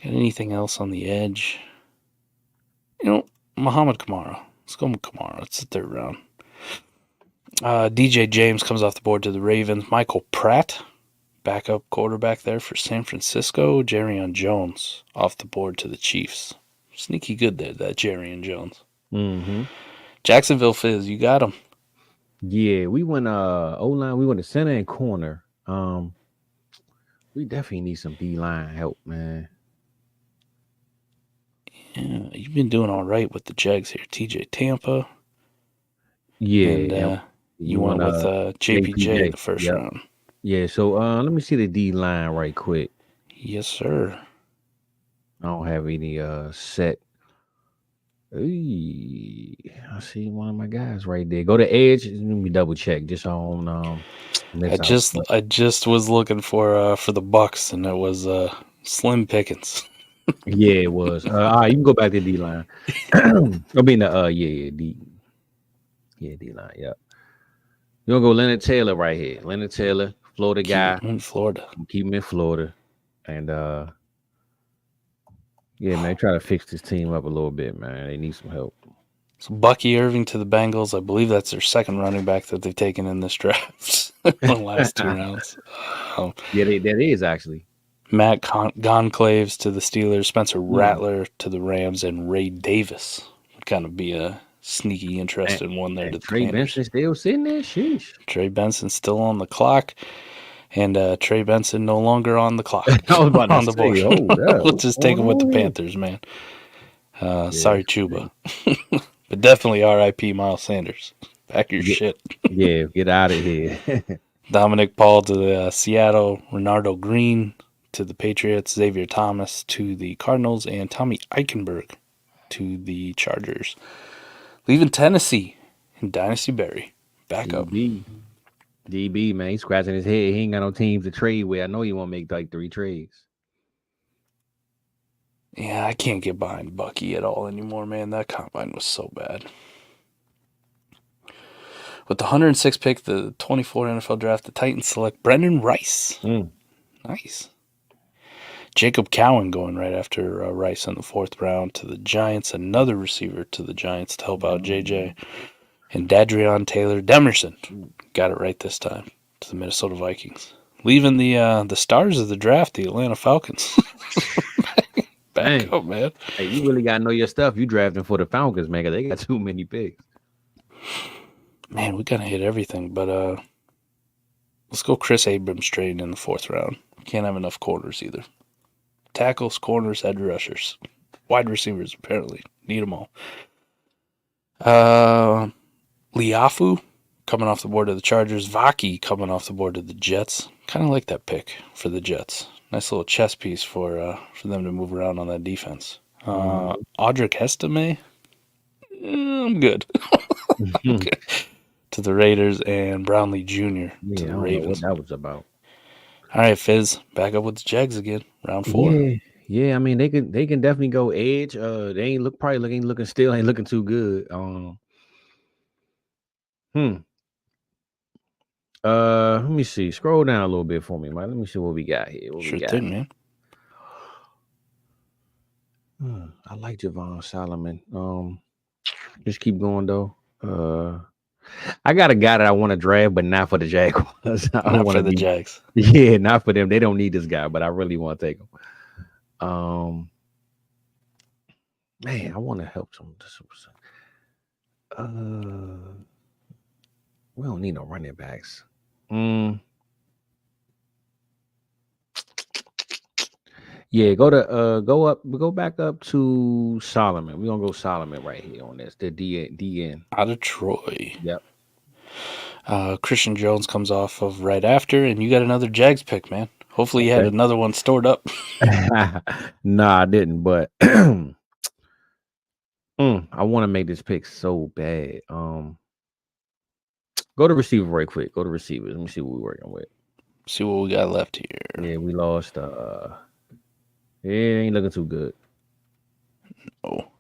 Speaker 4: Got anything else on the edge? Muhammad Kamara. Let's go with Kamara. It's the 3rd round. DJ James comes off the board to the Ravens. Michael Pratt, backup quarterback there for San Francisco. Jerryon Jones off the board to the Chiefs. Sneaky good there, that Jerryon Jones.
Speaker 5: Mm-hmm.
Speaker 4: Jacksonville Fizz, you got him.
Speaker 5: Yeah, we went O-line, we went to center and corner. We definitely need some D-line help, man.
Speaker 4: Yeah, you've been doing all right with the Jags here. TJ Tampa.
Speaker 5: Yeah.
Speaker 4: And you went with JPJ in the first round.
Speaker 5: Yeah, so let me see the D-line right quick.
Speaker 4: Yes, sir.
Speaker 5: I don't have any set. Hey, I see one of my guys right there. Go to edge. Let me double check just on miss out.
Speaker 4: I just was looking for the Bucks, and it was Slim Pickens.
Speaker 5: Yeah, it was. All right, you can go back to D line. I mean the D line. Yeah, you gonna go Leonard Taylor right here. Leonard Taylor, Florida guy.
Speaker 4: Keep him in Florida.
Speaker 5: Keep him in Florida, and yeah, man, try to fix this team up a little bit, man. They need some help.
Speaker 4: So Bucky Irving to the Bengals. I believe that's their second running back that they've taken in this draft. The last 2 rounds.
Speaker 5: Yeah, that is actually.
Speaker 4: Matt Gonclaves to the Steelers, Spencer Rattler to the Rams, and Ray Davis would kind of be a sneaky, interesting one there. To
Speaker 5: Trey Benson still sitting there? Sheesh.
Speaker 4: Trey Benson still on the clock, and Trey Benson no longer on the clock.
Speaker 5: I was about
Speaker 4: on
Speaker 5: to
Speaker 4: the board.
Speaker 5: say,
Speaker 4: Let's just take him with the Panthers, man. Sorry, Chuba. But definitely R.I.P. Miles Sanders. Pack your shit.
Speaker 5: Yeah, get out of here.
Speaker 4: Dominic Paul to the Seattle, Renardo Green to the Patriots, Xavier Thomas to the Cardinals, and Tommy Eichenberg to the Chargers. Leaving Tennessee and Dynasty Berry back up.
Speaker 5: DB, man, he's scratching his head. He ain't got no teams to trade with. I know you want to make like 3 trades.
Speaker 4: Yeah, I can't get behind Bucky at all anymore, man. That combine was so bad. With the 106th pick, the 24 NFL draft, the Titans select Brendan Rice. Nice. Jacob Cowan going right after Rice in the 4th round to the Giants. Another receiver to the Giants to help out JJ. And Dadrion Taylor Demerson. Got it right this time to the Minnesota Vikings. Leaving the stars of the draft, the Atlanta Falcons. Back up, man.
Speaker 5: Hey, you really got to know your stuff. You drafting for the Falcons, man, because they got too many picks.
Speaker 4: Man, we got to hit everything, but let's go Chris Abrams straight in the 4th round. Can't have enough corners either. Tackles, corners, edge rushers. Wide receivers, apparently. Need them all. Liafu coming off the board of the Chargers. Vaki coming off the board of the Jets. Kind of like that pick for the Jets. Nice little chess piece for them to move around on that defense. Audric Estime. I'm good. Okay. To the Raiders, and Brownlee Jr. to the Ravens.
Speaker 5: What that was about.
Speaker 4: All right, Fizz, back up with the Jags again. Round 4.
Speaker 5: Yeah. I mean, they can definitely go edge. They ain't looking too good. Let me see. Scroll down a little bit for me, man. Let me see what we got here.
Speaker 4: Sure thing, man.
Speaker 5: I like Javon Solomon. Just keep going though. I got a guy that I want to draft, but not for the Jaguars.
Speaker 4: Not for the Jags.
Speaker 5: Yeah, not for them. They don't need this guy, but I really want to take him. Man, I want to help some. We don't need no running backs. Yeah, go back up to Solomon. We're gonna go Solomon right here on this. The DN.
Speaker 4: Out of Troy.
Speaker 5: Yep.
Speaker 4: Christian Jones comes off of right after, and you got another Jags pick, man. Hopefully you had another one stored up.
Speaker 5: Nah, I didn't, but I want to make this pick so bad. Go to receiver right quick. Go to receivers. Let me see what we're working with.
Speaker 4: See what we got left here.
Speaker 5: Yeah, we lost. It ain't looking too good.
Speaker 4: No.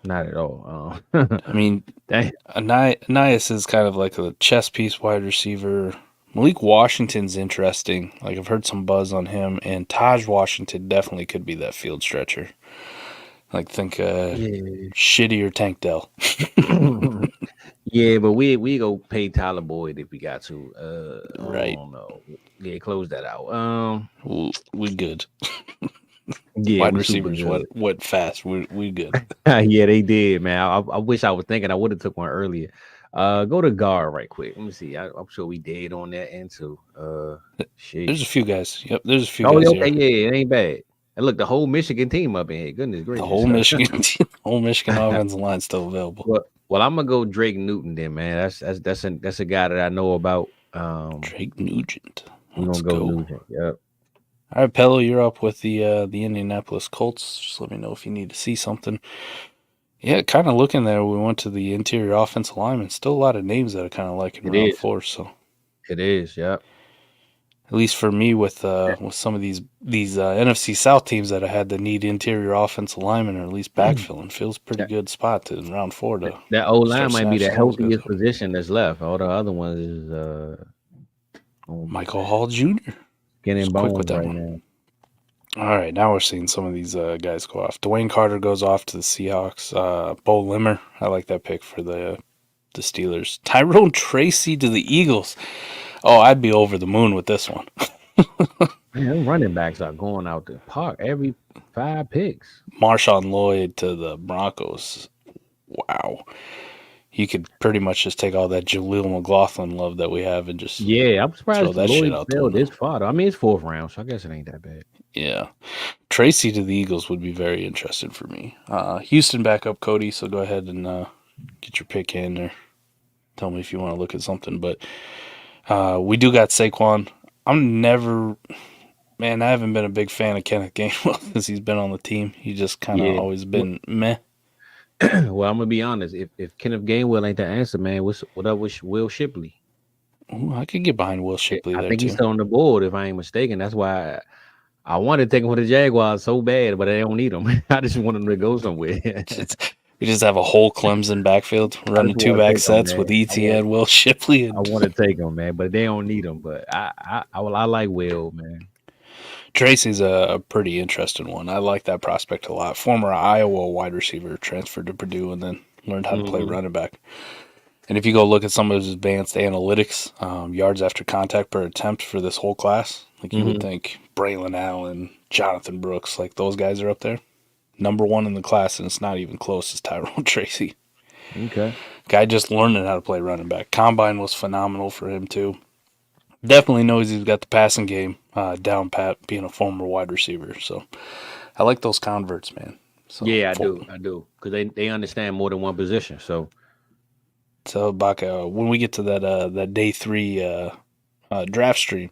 Speaker 5: Not at all.
Speaker 4: I mean, Anias is kind of like a chess piece wide receiver. Malik Washington's interesting. Like, I've heard some buzz on him. And Taj Washington definitely could be that field stretcher. Like, think shittier Tank Dell.
Speaker 5: Yeah, but we go pay Tyler Boyd if we got to.
Speaker 4: Right.
Speaker 5: I don't know. Yeah, close that out.
Speaker 4: We good.
Speaker 5: Yeah,
Speaker 4: wide receivers went fast. We good.
Speaker 5: Yeah, they did, man. I wish I was thinking I would have took one earlier. Go to guard right quick. Let me see. I'm sure we did on that end too. Shit.
Speaker 4: There's a few guys. Yep, there's a few
Speaker 5: guys.
Speaker 4: Okay,
Speaker 5: here. Yeah, it ain't bad. And look, the whole Michigan team up in here. Goodness gracious.
Speaker 4: The whole Michigan offensive line still available.
Speaker 5: Well, I'm gonna go Drake Newton then, man. That's a guy that I know about.
Speaker 4: Drake Nugent.
Speaker 5: Let's go Nugent. Yep.
Speaker 4: All right, Pello, you're up with the Indianapolis Colts. Just let me know if you need to see something. Yeah, kind of looking there, we went to the interior offensive lineman. Still a lot of names that I kind of like in round 4. So
Speaker 5: it is, yeah.
Speaker 4: at least for me, with some of these NFC South teams that I had that need interior offensive linemen or at least backfilling, feels pretty good spot to in round 4 to
Speaker 5: that old line
Speaker 4: start
Speaker 5: might be the
Speaker 4: snatching those guys
Speaker 5: healthiest
Speaker 4: up.
Speaker 5: position that's left. All the other ones is
Speaker 4: Michael Hall Jr.
Speaker 5: getting
Speaker 4: Just quick with
Speaker 5: bones
Speaker 4: that
Speaker 5: right
Speaker 4: one.
Speaker 5: now.
Speaker 4: All right, now we're seeing some of these guys go off. Dwayne Carter goes off to the Seahawks. Bo Limmer, I like that pick for the Steelers. Tyrone Tracy to the Eagles. Oh, I'd be over the moon with this one.
Speaker 5: Man, them running backs are going out the park every 5 picks.
Speaker 4: Marshawn Lloyd to the Broncos. Wow. You could pretty much just take all that Jaleel McLaughlin love that we have and just
Speaker 5: I'm surprised
Speaker 4: throw that shit
Speaker 5: Lloyd
Speaker 4: out
Speaker 5: fell
Speaker 4: the
Speaker 5: this far. Though. I mean, it's 4th round, so I guess it ain't that bad.
Speaker 4: Yeah. Tracy to the Eagles would be very interesting for me. Houston back up, Cody, so go ahead and get your pick in or tell me if you want to look at something. But we do got Saquon. I haven't been a big fan of Kenneth Gainwell since he's been on the team. He just kind of always been meh.
Speaker 5: Well, I'm gonna be honest. If Kenneth Gainwell ain't the answer, man, what up with Will Shipley?
Speaker 4: Ooh, I could get behind Will Shipley there,
Speaker 5: I think
Speaker 4: too.
Speaker 5: he's still on the board, if I ain't mistaken. That's why I wanted to take him for the Jaguars so bad, but they don't need him. I just want him to go somewhere.
Speaker 4: We just have a whole Clemson backfield running 2-back sets with ETN, Will Shipley.
Speaker 5: I want to take him, man, but they don't need him. But I like Will, man.
Speaker 4: Tracy's a pretty interesting one. I like that prospect a lot. Former Iowa wide receiver, transferred to Purdue and then learned how to play running back. And if you go look at some of his advanced analytics, yards after contact per attempt for this whole class, like you would think Braylon Allen, Jonathan Brooks, like those guys are up there. Number 1 in the class, and it's not even close, is Tyrone Tracy.
Speaker 5: Okay.
Speaker 4: Guy just learning how to play running back. Combine was phenomenal for him, too. Definitely knows he's got the passing game down pat, being a former wide receiver. So I like those converts, man. So,
Speaker 5: yeah, I do. Because they understand more than one position. So
Speaker 4: Baca, when we get to that day 3 draft stream,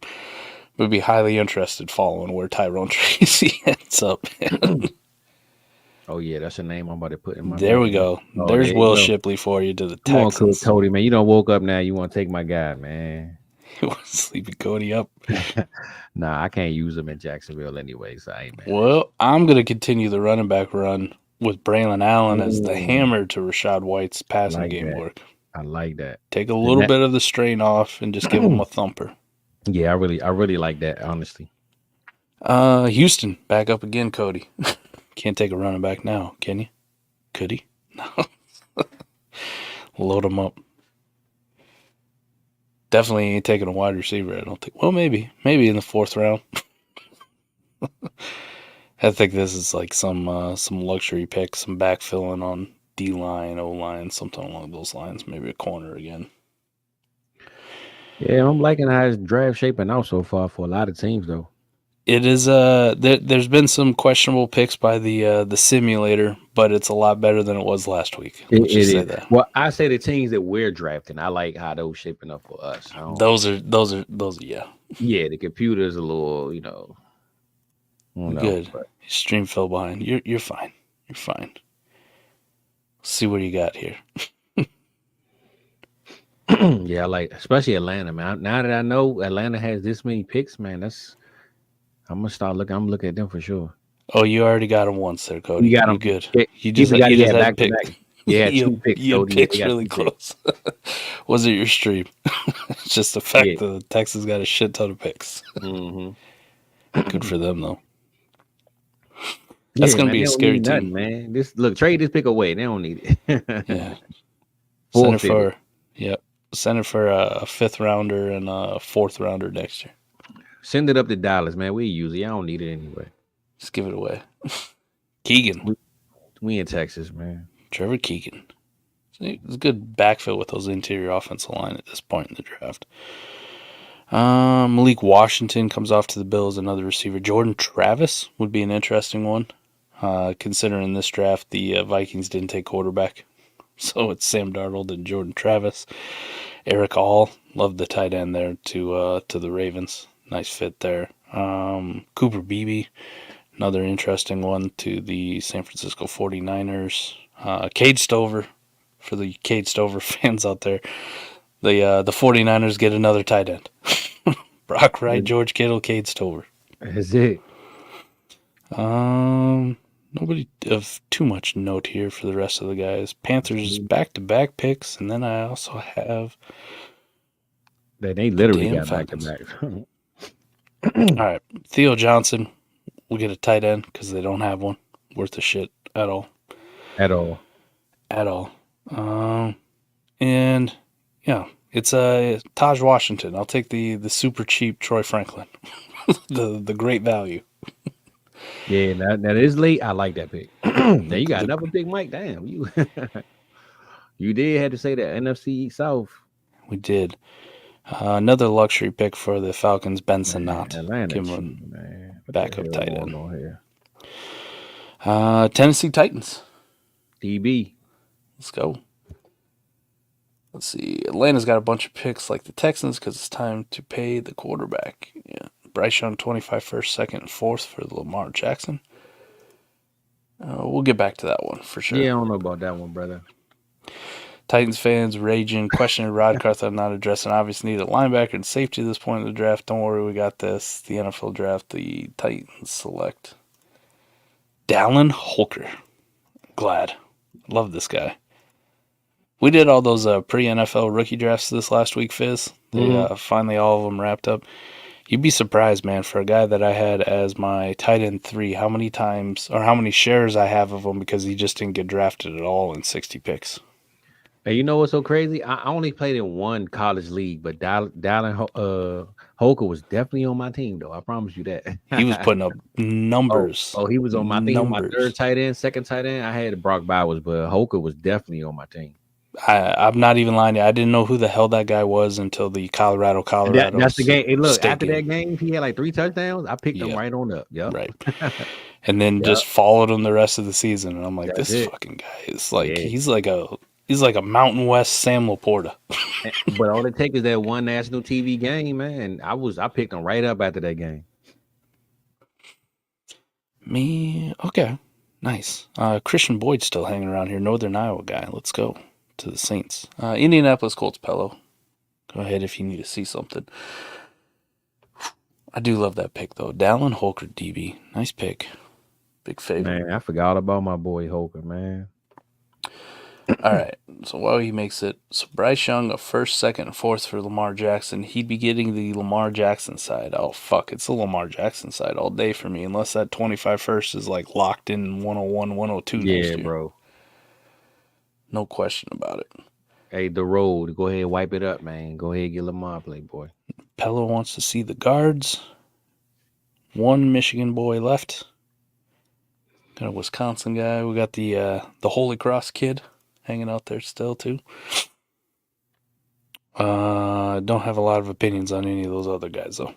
Speaker 4: we'd be highly interested following where Tyrone Tracy ends up.
Speaker 5: Oh yeah, that's a name I'm about to put in my.
Speaker 4: There we go.
Speaker 5: Oh,
Speaker 4: there's Will Shipley for you to the Texans.
Speaker 5: Come on, Cody, man. You don't woke up now. You want to take my guy, man.
Speaker 4: You want to sleepy Cody up?
Speaker 5: Nah, I can't use him in Jacksonville anyway. So I ain't mad.
Speaker 4: Well, I'm gonna continue the running back run with Braylon Allen as the hammer to Rashad White's passing game work.
Speaker 5: I like that.
Speaker 4: Take a little bit of the strain off and just give him a thumper.
Speaker 5: Yeah, I really like that, honestly.
Speaker 4: Houston back up again, Cody. Can't take a running back now, can you? Could he? No. Load him up. Definitely ain't taking a wide receiver, I don't think. Well, maybe in the 4th round. I think this is like some luxury pick, some backfilling on D-line, O-line, something along those lines. Maybe a corner again.
Speaker 5: Yeah, I'm liking how his draft shaping out so far for a lot of teams, though.
Speaker 4: It is there's been some questionable picks by the simulator, but it's a lot better than it was last week. Let's just say that.
Speaker 5: Well, I say the teams that we're drafting, I like how those shaping up for us.
Speaker 4: Those are yeah.
Speaker 5: Yeah, the computer's a little,
Speaker 4: good. But stream fell behind. You're fine. You're fine. See what you got here.
Speaker 5: Yeah, I like especially Atlanta, man. Now that I know Atlanta has this many picks, man, I'm gonna start looking. I'm looking at them for sure.
Speaker 4: Oh, you already got them once there, Cody.
Speaker 5: You got them
Speaker 4: good.
Speaker 5: Yeah,
Speaker 4: you just had
Speaker 5: back
Speaker 4: pick.
Speaker 5: to back. Yeah, two picks.
Speaker 4: You picked really close. Was it your stream? It's just the fact that Texas got a shit ton of picks. Good for them though. That's gonna be a scary team,
Speaker 5: man. Trade this pick away. They don't need it.
Speaker 4: Yeah. Send it for a 5th rounder and a 4th rounder next year.
Speaker 5: Send it up to Dallas, man. We use it. I don't need it anyway.
Speaker 4: Just give it away. Keegan.
Speaker 5: We in Texas, man.
Speaker 4: Trevor Keegan. It's a good backfill with those interior offensive line at this point in the draft. Malik Washington comes off to the Bills, another receiver. Jordan Travis would be an interesting one. Considering this draft, the Vikings didn't take quarterback. So it's Sam Darnold and Jordan Travis. Eric All, love the tight end there to the Ravens. Nice fit there. Cooper Beebe, another interesting one to the San Francisco 49ers. Cade Stover, for the Cade Stover fans out there, the 49ers get another tight end. Brock Wright, George Kittle, Cade Stover.
Speaker 5: That's it.
Speaker 4: Nobody of too much note here for the rest of the guys. Panthers back-to-back picks, and then I also have...
Speaker 5: They literally got
Speaker 4: Falcons.
Speaker 5: back-to-back.
Speaker 4: All right, Theo Johnson will get a tight end because they don't have one worth a shit at all.
Speaker 5: At all.
Speaker 4: And yeah, it's Taj Washington. I'll take the super cheap Troy Franklin, the great value.
Speaker 5: Yeah, that is late. I like that pick. Now you got another big Mike. Damn, you you did have to say that NFC South.
Speaker 4: We did. Another luxury pick for the Falcons, Benson Knott.
Speaker 5: Atlanta,
Speaker 4: Give him
Speaker 5: man.
Speaker 4: backup tight end.
Speaker 5: Here?
Speaker 4: Tennessee Titans.
Speaker 5: DB.
Speaker 4: Let's go. Let's see. Atlanta's got a bunch of picks like the Texans because it's time to pay the quarterback. Yeah. Bryce Young, 25 first, second, and fourth for Lamar Jackson. We'll get back to that one for sure.
Speaker 5: Yeah, I don't know about that one, brother.
Speaker 4: Titans fans raging, questioning Rod Carthon not addressing obvious need at linebacker and safety at this point in the draft. Don't worry, we got this. The NFL draft, the Titans select Dallin Holker. Glad. Love this guy. We did all those pre-NFL rookie drafts this last week, Fizz. Finally, all of them wrapped up. You'd be surprised, man, for a guy that I had as my tight end 3, how many times or how many shares I have of him because he just didn't get drafted at all in 60 picks.
Speaker 5: Hey, you know what's so crazy? I only played in one college league, but Dallin Holker was definitely on my team, though. I promise you that.
Speaker 4: He was putting up numbers.
Speaker 5: Oh, he was on my team. My third tight end, second tight end. I had Brock Bowers, but Holker was definitely on my team.
Speaker 4: I'm not even lying to you. I didn't know who the hell that guy was until the Colorado.
Speaker 5: That's the game. Hey, look, after
Speaker 4: game.
Speaker 5: That game, he had like 3 touchdowns. I picked him right on up. Yep.
Speaker 4: Right. And then just followed him the rest of the season. And I'm like, this fucking guy is like, he's like a Mountain West Sam Laporta.
Speaker 5: But all it takes is that one national TV game, man. I picked him right up after that game.
Speaker 4: Okay. Nice. Christian Boyd's still hanging around here. Northern Iowa guy. Let's go to the Saints. Indianapolis Colts Pello. Go ahead if you need to see something. I do love that pick, though. Dallin Holker, DB. Nice pick. Big favorite.
Speaker 5: Man, I forgot about my boy Holker, man.
Speaker 4: All right. So while he makes it, so Bryce Young, a first, second, and fourth for Lamar Jackson. He'd be getting the Lamar Jackson side. Oh, fuck. It's the Lamar Jackson side all day for me, unless that 25 first is like locked in 101, 102 next year.
Speaker 5: Yeah, bro.
Speaker 4: No question about it.
Speaker 5: Hey, the road. Go ahead and wipe it up, man. Go ahead and get Lamar Playboy.
Speaker 4: Pello wants to see the guards. One Michigan boy left. Got a Wisconsin guy. We got the Holy Cross kid hanging out there still, too. Don't have a lot of opinions on any of those other guys, though.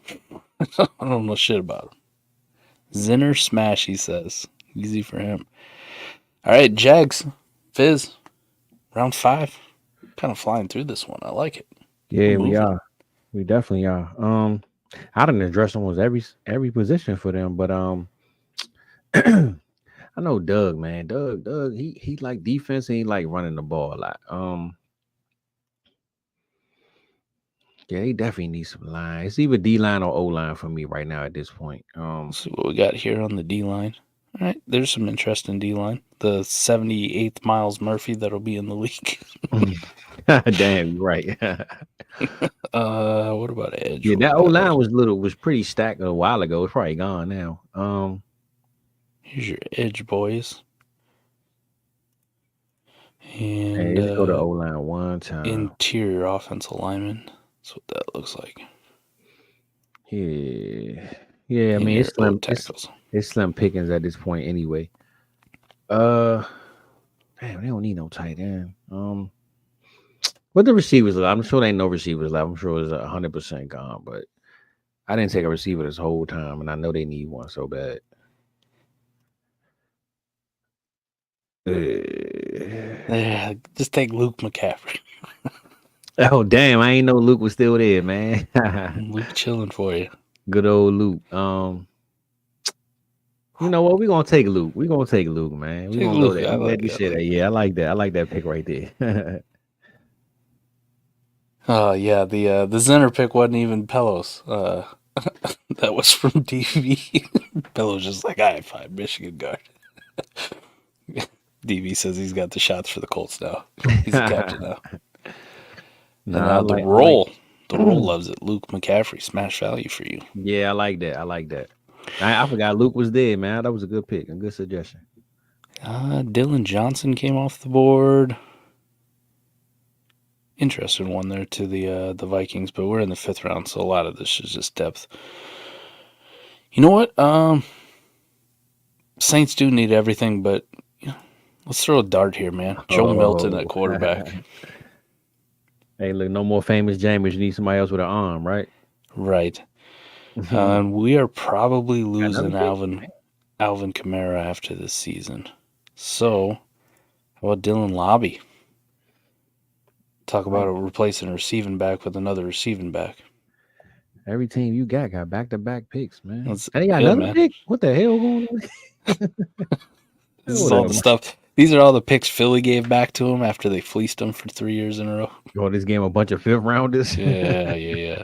Speaker 4: I don't know shit about them. Zinner smash, he says. Easy for him. All right, Jags. Fizz. Round 5. Kind of flying through this one. I like it.
Speaker 5: Yeah, we are. We definitely are. I didn't address almost every position for them, but I know Doug, man. Doug, he like defense and he like running the ball a lot. Yeah, he definitely needs some line. It's either D line or O line for me right now at this point.
Speaker 4: Let's see what we got here on the D line. All right, there's some interesting D line. The 78th Miles Murphy that'll be in the league.
Speaker 5: Damn, you're right.
Speaker 4: What about edge?
Speaker 5: Yeah, that O line was pretty stacked a while ago. It's probably gone now.
Speaker 4: Here's your edge boys. And
Speaker 5: hey, let's go to O line one time.
Speaker 4: Interior offensive lineman. That's what that looks like.
Speaker 5: Yeah. I mean, it's slim. It's slim pickings at this point, anyway. Damn, they don't need no tight end. What the receivers? I'm sure there ain't no receivers left. I'm sure it's 100% gone. But I didn't take a receiver this whole time, and I know they need one so bad.
Speaker 4: Yeah, just take Luke McCaffrey.
Speaker 5: Oh damn! I ain't know Luke was still there, man.
Speaker 4: Luke chilling for you.
Speaker 5: Good old Luke. You know what? We're gonna take Luke. We're gonna take Luke, man. We're
Speaker 4: Take
Speaker 5: gonna go
Speaker 4: Luke.
Speaker 5: there.
Speaker 4: I
Speaker 5: I'm glad
Speaker 4: like
Speaker 5: you
Speaker 4: it.
Speaker 5: said that. Yeah, I like that. I like that pick right there.
Speaker 4: Yeah, the Zenner pick wasn't even Pelos. That was from DV. Pelos just like, all right, fine, Michigan guard. DV says he's got the shots for the Colts now. He's a captain now. And
Speaker 5: Nah,
Speaker 4: the roll loves it. Luke McCaffrey, smash value for you.
Speaker 5: Yeah, I like that. I like that. I forgot Luke was there, man. That was a good pick, a good suggestion.
Speaker 4: Dylan Johnson came off the board. Interesting one there to the Vikings, but we're in the 5th round, so a lot of this is just depth. You know what? Saints do need everything, but let's throw a dart here, man. Joe Milton at quarterback.
Speaker 5: Hey, look, no more famous Jammers. You need somebody else with an arm, right?
Speaker 4: Right. And we are probably losing Alvin Kamara after this season. So, how about Dylan Lobby? Talk about replacing a receiving back with another receiving back.
Speaker 5: Every team you got back-to-back picks, man.
Speaker 4: They
Speaker 5: got another pick? What the hell going on?
Speaker 4: This is all the stuff. These are all the picks Philly gave back to him after they fleeced him for 3 years in a row.
Speaker 5: Oh, this game a bunch of 5th rounders?
Speaker 4: Yeah.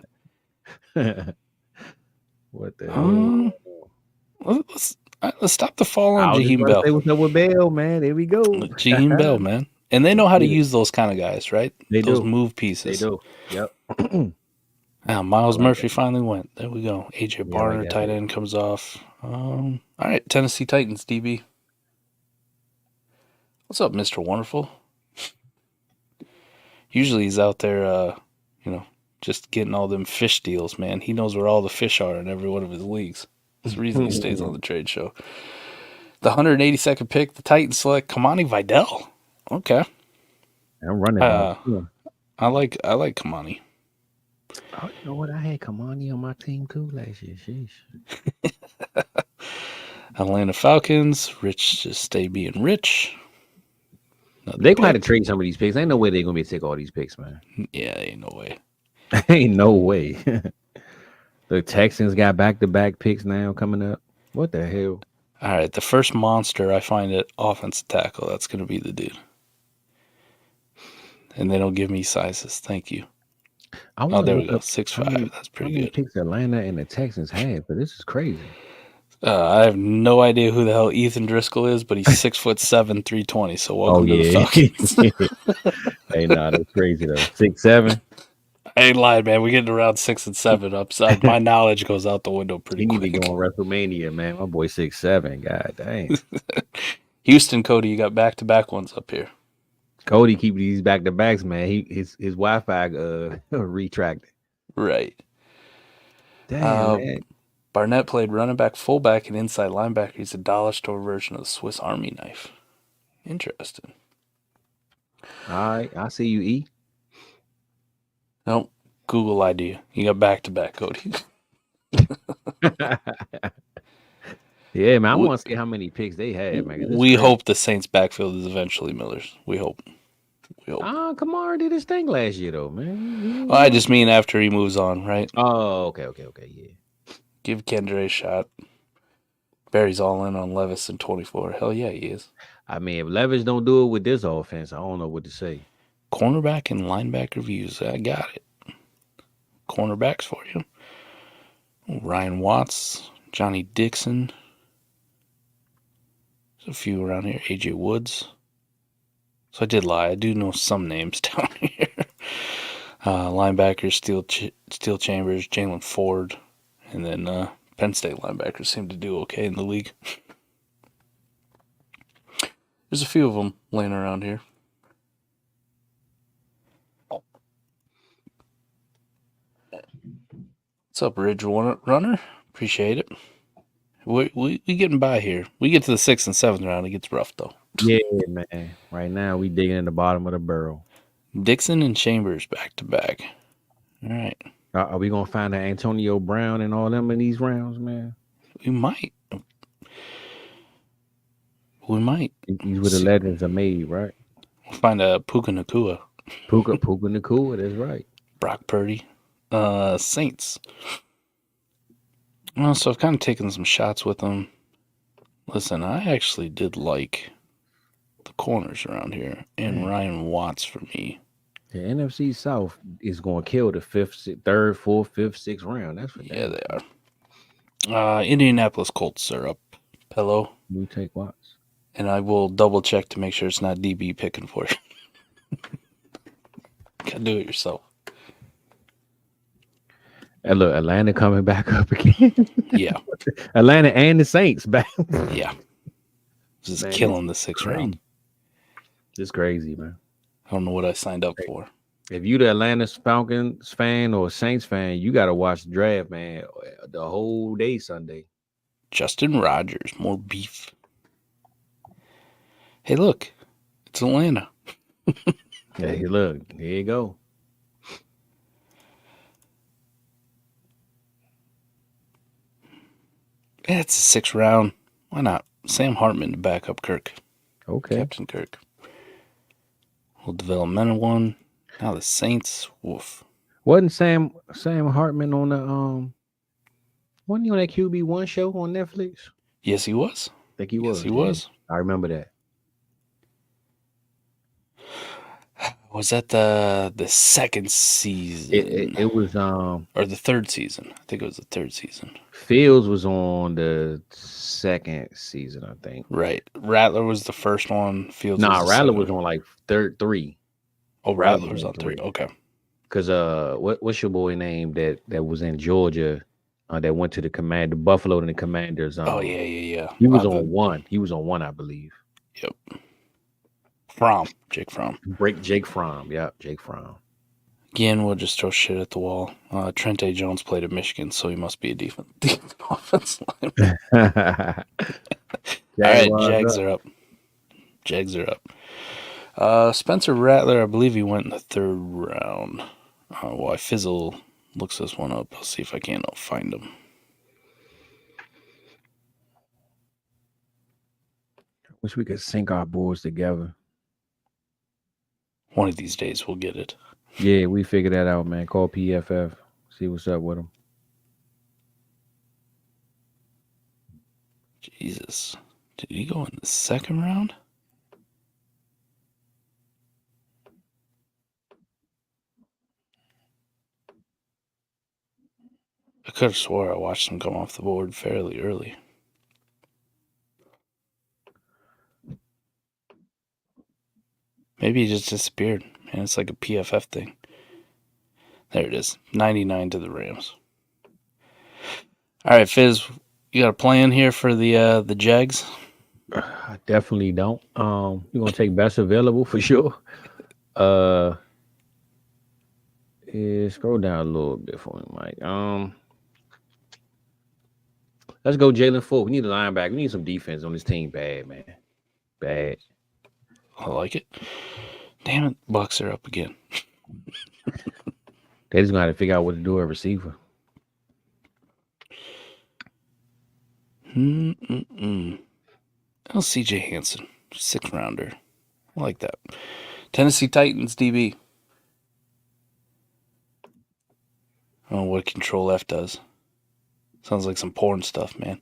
Speaker 5: What the hell?
Speaker 4: Let's stop the fall on Jaheim Bell.
Speaker 5: Say what's up with Bell, man. There we go.
Speaker 4: Jaheim Bell, man. And they know how to use those kind of guys, right? Those move pieces.
Speaker 5: They do. Yep.
Speaker 4: Miles Murphy finally went. There we go. AJ Barner, tight end, comes off. All right, Tennessee Titans, DB. What's up, Mr. Wonderful? Usually he's out there, just getting all them fish deals, man. He knows where all the fish are in every one of his leagues. That's the reason he stays on the trade show. The 182nd pick, the Titans select Kamani Vidal. Okay.
Speaker 5: I'm running.
Speaker 4: I like Kamani.
Speaker 5: Oh, you know what? I had Kamani on my team too last year. Sheesh.
Speaker 4: Atlanta Falcons. Rich just stay being rich.
Speaker 5: They're going to have to trade some of these picks. Ain't no way they're going to be able to take all these picks, man.
Speaker 4: Yeah, ain't no way.
Speaker 5: Ain't no way. The Texans got back-to-back picks now coming up. What the hell?
Speaker 4: All right, the first monster I find at offensive tackle, that's going to be the dude. And they don't give me sizes. Thank you. There we go. 6'5". That's pretty good.
Speaker 5: Picks Atlanta and the Texans had, but this is crazy.
Speaker 4: I have no idea who the hell Ethan Driscoll is, but he's 6'7", 320. So welcome to the Falcons.
Speaker 5: Hey, that's crazy though. 6'7".
Speaker 4: I ain't lying, man. We get to around 6 and 7 upside. My knowledge goes out the window pretty quick.
Speaker 5: He need to go on WrestleMania, man. My boy 6'7". God dang.
Speaker 4: Houston, Cody, you got back-to-back ones up here.
Speaker 5: Cody keep these back-to-backs, man. His Wi-Fi retracted.
Speaker 4: Right.
Speaker 5: Damn, man.
Speaker 4: Barnett played running back, fullback, and inside linebacker. He's a dollar store version of the Swiss Army knife. Interesting.
Speaker 5: All right, I see you, E.
Speaker 4: Nope. Google idea. You got back-to-back, Cody.
Speaker 5: Yeah, man. I want to see how many picks they had, man.
Speaker 4: We hope the Saints' backfield is eventually Miller's. We hope.
Speaker 5: Kamara did his thing last year, though, man.
Speaker 4: Well, I just mean after he moves on, right?
Speaker 5: Oh, okay, yeah.
Speaker 4: Give Kendra a shot. Barry's all in on Levis in 24. Hell yeah, he is.
Speaker 5: I mean, if Levis don't do it with this offense, I don't know what to say.
Speaker 4: Cornerback and linebacker views. I got it. Cornerbacks for you. Ryan Watts, Johnny Dixon. There's a few around here. AJ Woods. So I did lie. I do know some names down here. Linebackers, Steel Chambers, Jalen Ford. And then Penn State linebackers seem to do okay in the league. There's a few of them laying around here. What's up, Ridge Runner? Appreciate it. We getting by here. We get to the 6th and 7th round. It gets rough, though.
Speaker 5: Yeah, man. Right now, we digging in the bottom of the barrel.
Speaker 4: Dixon and Chambers back-to-back. All right.
Speaker 5: Are we going to find an Antonio Brown and all them in these rounds, man?
Speaker 4: We might.
Speaker 5: These were the legends are made, right?
Speaker 4: We'll find a Puka Nacua.
Speaker 5: Puka Nacua, that's right.
Speaker 4: Brock Purdy. Saints. Well, so I've kind of taken some shots with them. Listen, I actually did like the corners around here, and Ryan Watts for me.
Speaker 5: The NFC South is going to kill the third, fourth, fifth, sixth round. That's for
Speaker 4: Yeah, they are. Indianapolis Colts are up. Pello.
Speaker 5: You take Watts.
Speaker 4: And I will double check to make sure it's not DB picking for you. Gotta do it yourself.
Speaker 5: And look, Atlanta coming back up again.
Speaker 4: Yeah.
Speaker 5: Atlanta and the Saints back.
Speaker 4: Yeah. Just
Speaker 5: Man,
Speaker 4: killing the sixth round.
Speaker 5: It's crazy, man.
Speaker 4: I don't know what I signed up for.
Speaker 5: If you the Atlanta Falcons fan or Saints fan, you got to watch the draft, man, the whole day Sunday.
Speaker 4: Justin Rogers, more beef. Hey, look. It's Atlanta.
Speaker 5: Hey, look. Here you go.
Speaker 4: Yeah, it's a sixth round. Why not? Sam Hartman to back up Kirk.
Speaker 5: Okay.
Speaker 4: Captain Kirk. Little developmental one. Now the Saints. Woof.
Speaker 5: Wasn't Sam Hartman on the wasn't he on that QB1 show on Netflix?
Speaker 4: Yes, he was.
Speaker 5: I think he was.
Speaker 4: Yes, he was.
Speaker 5: I remember that.
Speaker 4: Was that the second season?
Speaker 5: It was
Speaker 4: or the third season. I think it was the third season.
Speaker 5: Fields was on the second season, I think.
Speaker 4: Right. Rattler was the first one. Fields
Speaker 5: Rattler was on like three.
Speaker 4: Oh, Rattler was on three. Okay.
Speaker 5: Because what's your boy name that was in Georgia that went to the Buffalo and the Commanders?
Speaker 4: Yeah.
Speaker 5: He was on one. He was on one, I believe.
Speaker 4: Yep. Jake Fromm.
Speaker 5: Jake Fromm. Yeah, Jake Fromm.
Speaker 4: Again, we'll just throw shit at the wall. Trente Jones played at Michigan, so he must be a decent offense lineman. All right, Jags are up. Spencer Rattler, I believe he went in the third round. While I fizzle looks this one up, I'll see if I can find him.
Speaker 5: Wish we could sync our boards together.
Speaker 4: One of these days we'll get it.
Speaker 5: Yeah, we figured that out, man. Call PFF. See what's up with them.
Speaker 4: Jesus. Did he go in the second round? I could have swore I watched him come off the board fairly early. Maybe he just disappeared. Man, it's like a PFF thing. There it is. 99 to the Rams. All right, Fizz, you got a plan here for the Jags?
Speaker 5: I definitely don't. You're gonna take best available for sure. Yeah, scroll down a little bit for me, Mike. Let's go Jalen Fulk. We need a linebacker. We need some defense on this team. Bad, man. Bad.
Speaker 4: I like it. Damn it, Bucks are up again.
Speaker 5: They just gonna have to figure out what to do at receiver.
Speaker 4: CJ Hansen, 6th rounder. I like that. Tennessee Titans DB. I don't know what Control F does. Sounds like some porn stuff, man.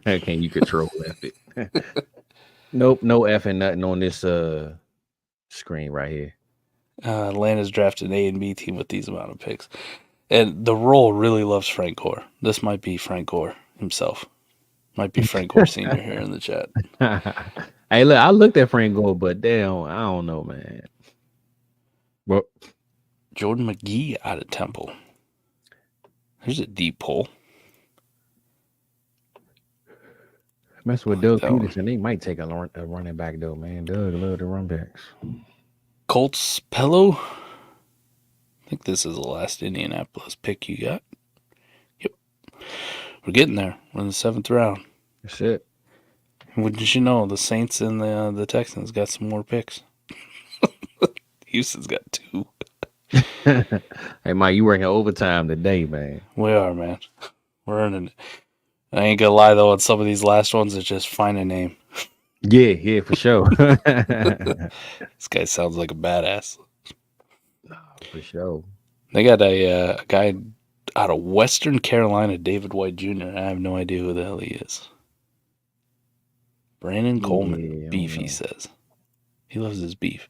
Speaker 5: Can you Control F it? Nope, no F and nothing on this screen right here.
Speaker 4: Atlanta's drafted an A and B team with these amount of picks. And the role really loves Frank Gore. This might be Frank Gore himself. Might be Frank Gore Sr. here in the chat.
Speaker 5: Hey, look, I looked at Frank Gore, but damn, I don't know, man. Well,
Speaker 4: Jordan McGee out of Temple. There's a deep pull.
Speaker 5: Mess with Doug Peterson. They might take a running back, though, man. Doug love the run backs.
Speaker 4: Colts Pello. I think this is the last Indianapolis pick you got. Yep. We're getting there. We're in the 7th round.
Speaker 5: That's it.
Speaker 4: Wouldn't you know, the Saints and the Texans got some more picks. Houston's got 2.
Speaker 5: Hey, Mike, you working overtime today, man.
Speaker 4: We are, man. We're earning it. I ain't gonna lie, though, on some of these last ones, it's just find a name.
Speaker 5: Yeah, for sure.
Speaker 4: This guy sounds like a badass.
Speaker 5: For sure.
Speaker 4: They got a guy out of Western Carolina, David White Jr. I have no idea who the hell he is. Brandon Coleman.
Speaker 5: Yeah, I
Speaker 4: Beef,
Speaker 5: don't
Speaker 4: he
Speaker 5: know.
Speaker 4: says. He loves his beef.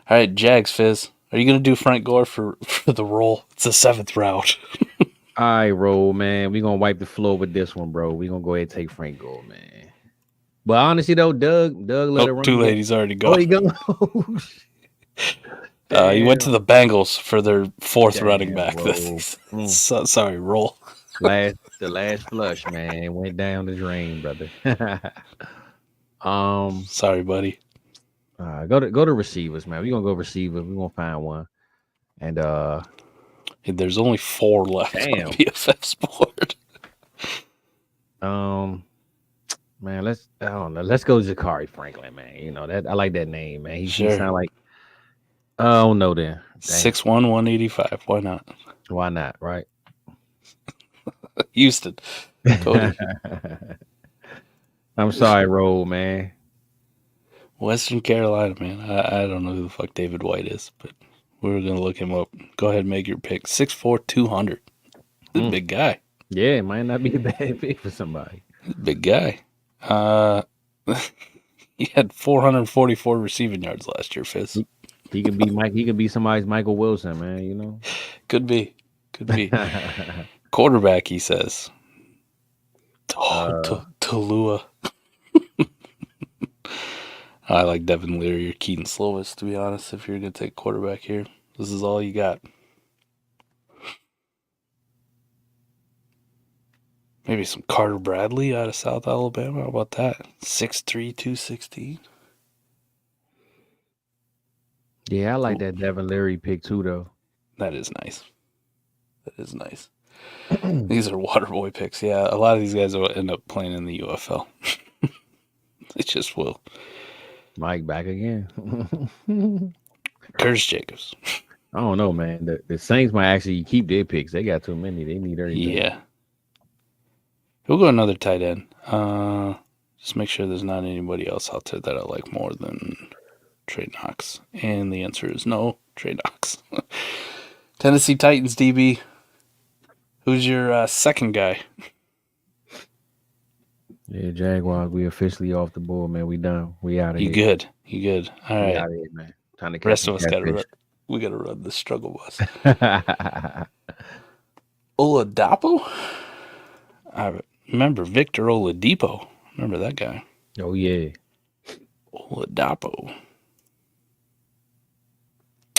Speaker 4: All right, Jags, Fizz. Are you going to do Frank Gore for the role? It's the 7th round.
Speaker 5: All right, Roll, man. We're gonna wipe the floor with this one, bro. We're gonna go ahead and take Frank Gore, man. But honestly though, Doug let it run.
Speaker 4: Too late. He's already
Speaker 5: Oh,
Speaker 4: gone.
Speaker 5: he go.
Speaker 4: He went to the Bengals for their 4th running back.
Speaker 5: Roll.
Speaker 4: Sorry, roll.
Speaker 5: The last flush, man, went down the drain, brother.
Speaker 4: Sorry, buddy.
Speaker 5: Go to receivers, man. We're gonna go receivers. We're gonna find one. And
Speaker 4: There's only 4 left on BFF's board.
Speaker 5: Man, let's go Zachary Franklin, man. You know that I like that name, man. He sound like oh no then.
Speaker 4: 6'1", 185. Why not?
Speaker 5: Why not, right?
Speaker 4: Houston. Cody.
Speaker 5: I'm sorry, Roll, man.
Speaker 4: Western Carolina, man. I don't know who the fuck David White is, but we're gonna look him up. Go ahead and make your pick. 6'4", 200. This is a big guy.
Speaker 5: Yeah, it might not be a bad pick for somebody.
Speaker 4: Big guy. He had 444 receiving yards last year, Fizz.
Speaker 5: He could be Mike. He could be somebody's Michael Wilson, man. You know,
Speaker 4: could be. Quarterback, he says. Talua. I like Devin Leary or Keaton Slovis, to be honest. If you're gonna take quarterback here, this is all you got. Maybe some Carter Bradley out of South Alabama. How about that? 6'3", 216.
Speaker 5: Yeah, I like that Devin Leary pick too, though.
Speaker 4: That is nice. These are Waterboy picks. Yeah, a lot of these guys will end up playing in the UFL. They just will.
Speaker 5: Mike back again.
Speaker 4: Curtis Jacobs.
Speaker 5: I don't know, man. The Saints might actually keep their picks. They got too many. They need everything.
Speaker 4: Yeah. We'll go another tight end. Just make sure there's not anybody else out there that I like more than Trey Knox. And the answer is no, Trey Knox. Tennessee Titans DB. Who's your second guy?
Speaker 5: Yeah, Jaguars, we officially off the board, man. We done. We out of here.
Speaker 4: You good. All right.
Speaker 5: We out of here, man. Time to
Speaker 4: rest of us got to run the struggle bus. Oladapo? I remember Victor Oladipo. Remember that guy.
Speaker 5: Oh, yeah.
Speaker 4: Oladapo.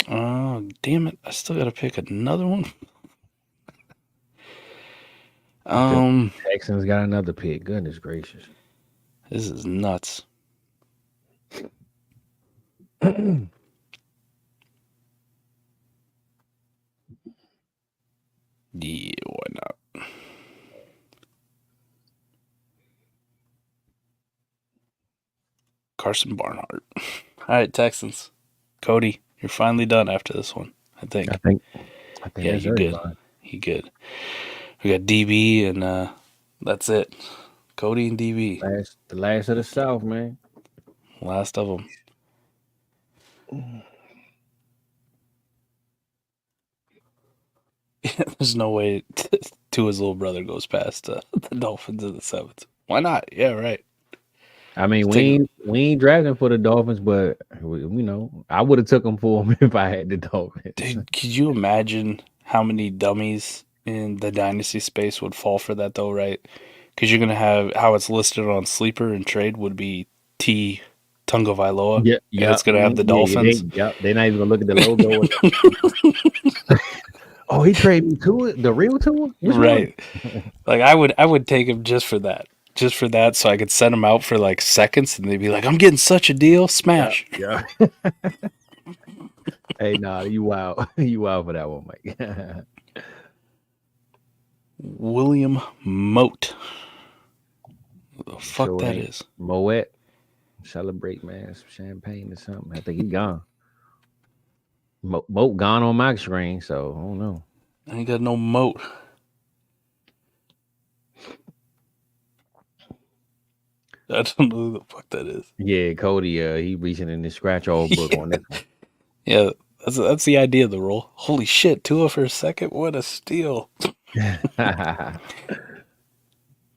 Speaker 4: Oh, damn it. I still got to pick another one.
Speaker 5: Texans got another pick. Goodness gracious.
Speaker 4: This is nuts. Yeah, why not? Carson Barnhart. All right, Texans. Cody, you're finally done after this one, I think. Yeah, you good. You good. We got DB and that's it. Cody and DB.
Speaker 5: The last of the South, man.
Speaker 4: Last of them. There's no way Tua's little brother goes past the Dolphins in the 7th. Why not? Yeah, right.
Speaker 5: I mean, we ain't drafting for the Dolphins, but I would have took them for them if I had the Dolphins.
Speaker 4: Dude, could you imagine how many dummies in the Dynasty space would fall for that, though, right? Because you're going to have how it's listed on Sleeper and Trade would be T. Tungavailoa. Yeah, and it's going to have the Dolphins.
Speaker 5: They're not even going to look at the logo. Oh, he traded me to it, the real Tua?
Speaker 4: Right. Like I would take him just for that. So I could send him out for like seconds and they'd be like, I'm getting such a deal. Smash.
Speaker 5: Yeah. Hey, nah, you wild. You wild for that one, Mike.
Speaker 4: William Moat. Who the fuck
Speaker 5: sure
Speaker 4: that
Speaker 5: ain't.
Speaker 4: is?
Speaker 5: Moet. Celebrate, man. Some champagne or something. I think he gone. Moat gone on my screen, so I don't know.
Speaker 4: I ain't got no moat. I don't know who the fuck that is.
Speaker 5: Yeah, Cody, he reaching in the scratch all book on this one.
Speaker 4: Yeah, that's the idea of the role. Holy shit, Tua for a second. What a steal.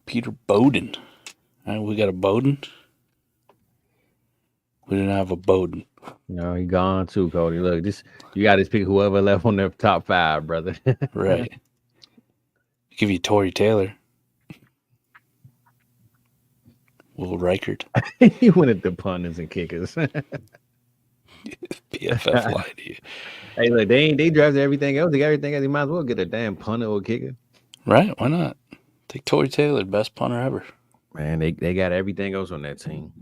Speaker 4: Peter Bowden. All right, we got a Bowden. We didn't have a Bowden.
Speaker 5: No, he gone too, Cody. Look, you got to pick whoever left on the top 5, brother.
Speaker 4: Right. Give you Torrey Taylor. Will Reichert.
Speaker 5: He went at the punters and kickers.
Speaker 4: PFF lied to you.
Speaker 5: Hey, look, they drafted everything else. They got everything else. They might as well get a damn punter or kicker.
Speaker 4: Right? Why not? Take Torrey Taylor, best punter ever.
Speaker 5: Man, they got everything else on that team.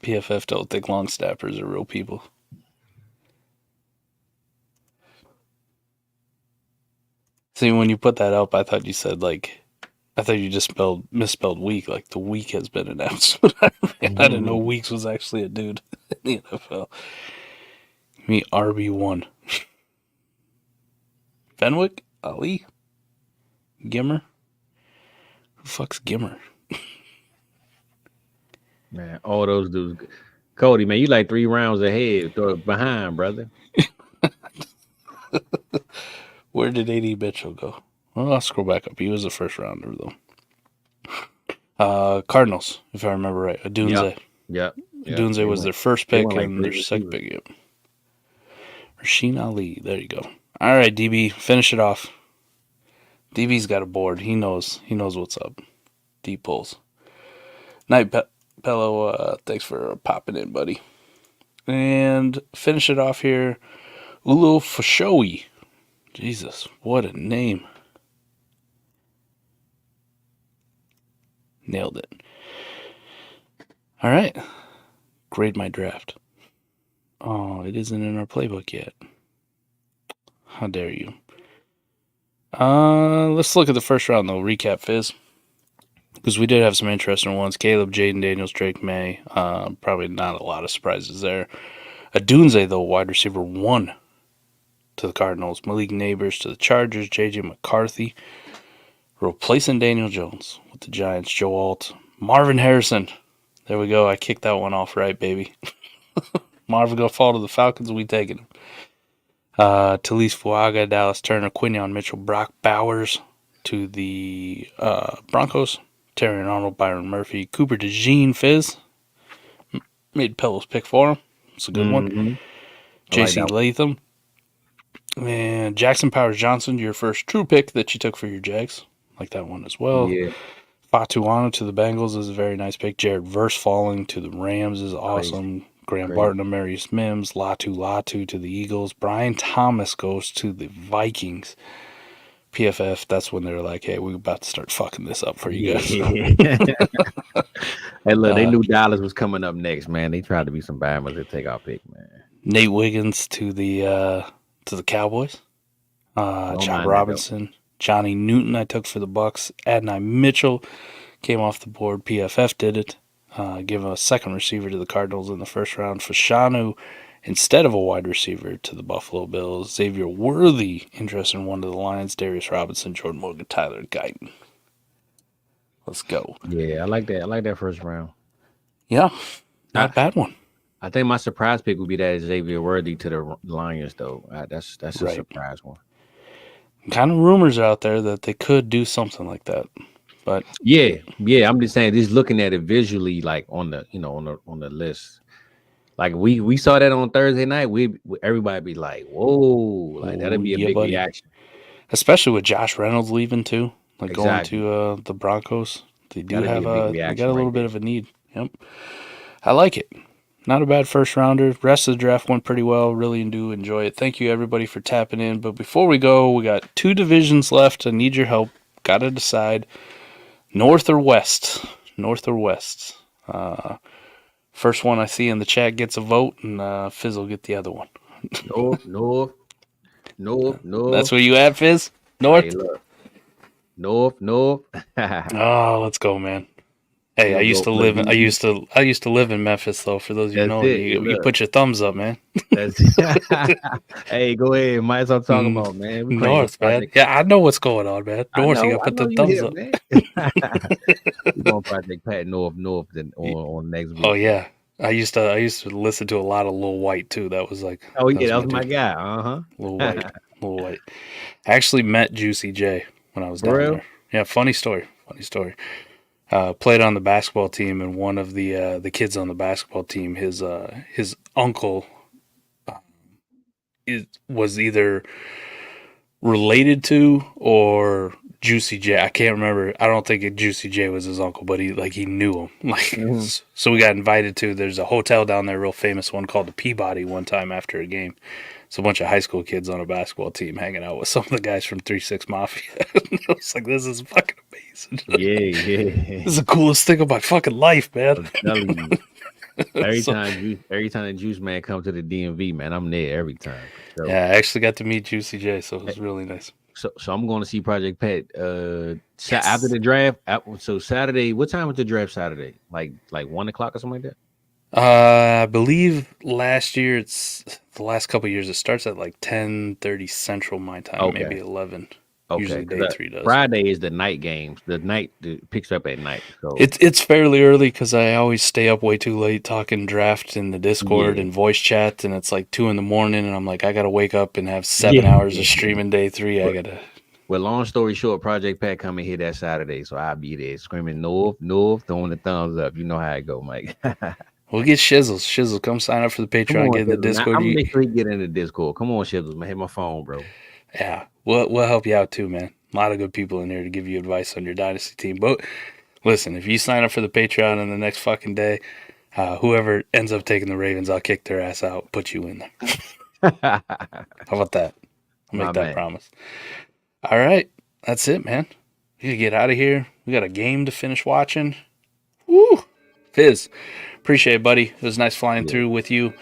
Speaker 4: PFF don't think long snappers are real people. See, when you put that up, I thought you said I thought you just misspelled week. Like the week has been announced. I didn't know Weeks was actually a dude in the NFL. Give me RB1. Fenwick? Ali? Gimmer? Who the fuck's Gimmer?
Speaker 5: Man, all those dudes. Cody, man, you like 3 rounds ahead, behind, brother.
Speaker 4: Where did A.D. Mitchell go? Well, I'll scroll back up. He was a first rounder, though. Cardinals, if I remember right. Adunze.
Speaker 5: Yep.
Speaker 4: Adunze was their first pick
Speaker 5: like
Speaker 4: and their second pick. Yep. Rasheen Ali. There you go. All right, DB, finish it off. DB's got a board. He knows what's up. Deep pulls. Night, Pello. Thanks for popping in, buddy. And finish it off here. Ulo Fashowi. Jesus, what a name. Nailed it. All right. Grade my draft. Oh, it isn't in our playbook yet. How dare you? Let's look at the first round, though. Recap, Fizz. Because we did have some interesting ones. Caleb, Jaden Daniels, Drake May. Probably not a lot of surprises there. Adunze, though, wide receiver 1 to the Cardinals. Malik Neighbors to the Chargers. J.J. McCarthy. Replacing Daniel Jones with the Giants. Joe Alt. Marvin Harrison. There we go. I kicked that one off right, baby. Marvin going to fall to the Falcons. We taking him. Talise Fuaga, Dallas Turner, Quinion Mitchell, Brock Bowers to the Broncos. Terry Arnold, Byron Murphy, Cooper DeJean, Fizz. Made Pello's pick for him. It's a good one. J.C. Latham. And Jackson Powers Johnson, your first true pick that you took for your Jags. Like that one as well.
Speaker 5: Yeah.
Speaker 4: Fatuano to the Bengals is a very nice pick. Jared Verse falling to the Rams is awesome. Graham Barton, Amarius Mims, Latu to the Eagles. Brian Thomas goes to the Vikings. PFF, that's when they're like, hey, we're about to start fucking this up for you guys.
Speaker 5: Hey, look, they knew Dallas was coming up next, man. They tried to be some Bama's to take our pick, man.
Speaker 4: Nate Wiggins to the Cowboys. John Robinson. Johnny Newton I took for the Bucks. Adonai Mitchell came off the board. PFF did it. Give a second receiver to the Cardinals in the first round. Fashanu instead of a wide receiver to the Buffalo Bills. Xavier Worthy, interesting one to the Lions. Darius Robinson, Jordan Morgan, Tyler Guyton. Let's go.
Speaker 5: Yeah, I like that. I like that first round.
Speaker 4: Yeah, not a bad one.
Speaker 5: I think my surprise pick would be that Xavier Worthy to the Lions, though. That's a surprise one.
Speaker 4: Kind of rumors out there that they could do something like that. But
Speaker 5: yeah, I'm just saying, just looking at it visually, like on the list, like we saw that on Thursday night. Everybody be like, "Whoa!" Like that'd be a big reaction,
Speaker 4: especially with Josh Reynolds leaving too, like going to the Broncos. They do have they got a little bit of a need. Yep, I like it. Not a bad first rounder. Rest of the draft went pretty well. Really do enjoy it. Thank you everybody for tapping in. But before we go, we got 2 divisions left. I need your help. Got to decide. North or West? North or West? First one I see in the chat gets a vote, and Fizz will get the other one.
Speaker 5: North.
Speaker 4: That's where you at, Fizz? North?
Speaker 5: Hey, North.
Speaker 4: Oh, let's go, man. Hey, I used to live in Memphis though. For those of you who know, you put your thumbs up, man. Hey, go ahead. Might as well talk about, man. North, man. Yeah, I know what's going on, man. North, you gotta put the thumbs up.
Speaker 5: We're gonna Project Pat North on next week.
Speaker 4: Oh yeah, I used to listen to a lot of Lil White too. That was like,
Speaker 5: that was my guy.
Speaker 4: Lil White. I actually met Juicy J when I was down there. Yeah, funny story. played on the basketball team, and one of the kids on the basketball team, his uncle was either related to or Juicy J. I can't remember. I don't think Juicy J was his uncle, but he knew him. So we got invited to. There's a hotel down there, real famous one called the Peabody. One time after a game, it's a bunch of high school kids on a basketball team hanging out with some of the guys from 3-6 Mafia. I was like, this is fucking amazing.
Speaker 5: Yeah.
Speaker 4: This is the coolest thing of my fucking life, man.
Speaker 5: I'm telling you. Every time the Juice Man come to the DMV, man, I'm there every time. So,
Speaker 4: yeah, I actually got to meet Juicy J, so it was really nice.
Speaker 5: So I'm going to see Project Pat after the draft. So Saturday, what time was the draft Saturday? Like 1 o'clock or something like that?
Speaker 4: I believe last year, it's the last couple of years, it starts at like 10:30 Central my time, maybe 11.
Speaker 5: Okay,
Speaker 4: usually day 3 does.
Speaker 5: Friday is the night games. The night picks up at night. So
Speaker 4: it's fairly early because I always stay up way too late talking draft in the Discord and voice chat, and it's like 2 a.m, and I'm like, I gotta wake up and have 7 hours of streaming day 3. I gotta.
Speaker 5: Well, long story short, Project Pat coming here that Saturday, so I'll be there screaming north, throwing the thumbs up. You know how it go, Mike.
Speaker 4: We'll get Shizzles. Shizzle, come sign up for the Patreon. Get in the Discord.
Speaker 5: I'm make sure you get in the Discord. Come on, Shizzles, man. Hit my phone, bro.
Speaker 4: Yeah, we'll help you out too, man. A lot of good people in here to give you advice on your Dynasty team. But listen, if you sign up for the Patreon in the next fucking day, whoever ends up taking the Ravens, I'll kick their ass out, put you in there. How about that? I'll make that promise. All right, that's it, man. We gotta get out of here. We got a game to finish watching. Woo! Fizz, appreciate it, buddy. It was nice flying through with you.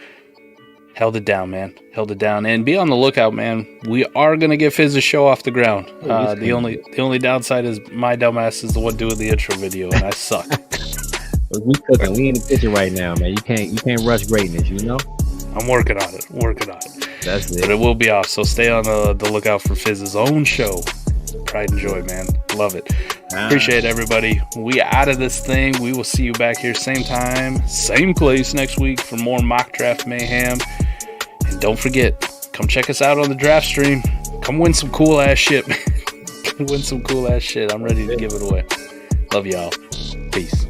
Speaker 4: Held it down, man. Held it down. And be on the lookout, man. We are going to get Fizz's show off the ground. The only downside is my dumbass is the one doing the intro video, and I suck.
Speaker 5: We cooking. We in the kitchen right now, man. You can't rush greatness, you know?
Speaker 4: I'm working on it.
Speaker 5: That's it.
Speaker 4: But it will be off, so stay on the lookout for Fizz's own show. Pride and joy, man. Love it. Appreciate everybody. We out of this thing. We will see you back here same time, same place next week for more mock draft mayhem. And don't forget, come check us out on the draft stream. Come win some cool ass shit, man. Come win some cool ass shit. I'm ready to give it away. Love y'all. Peace.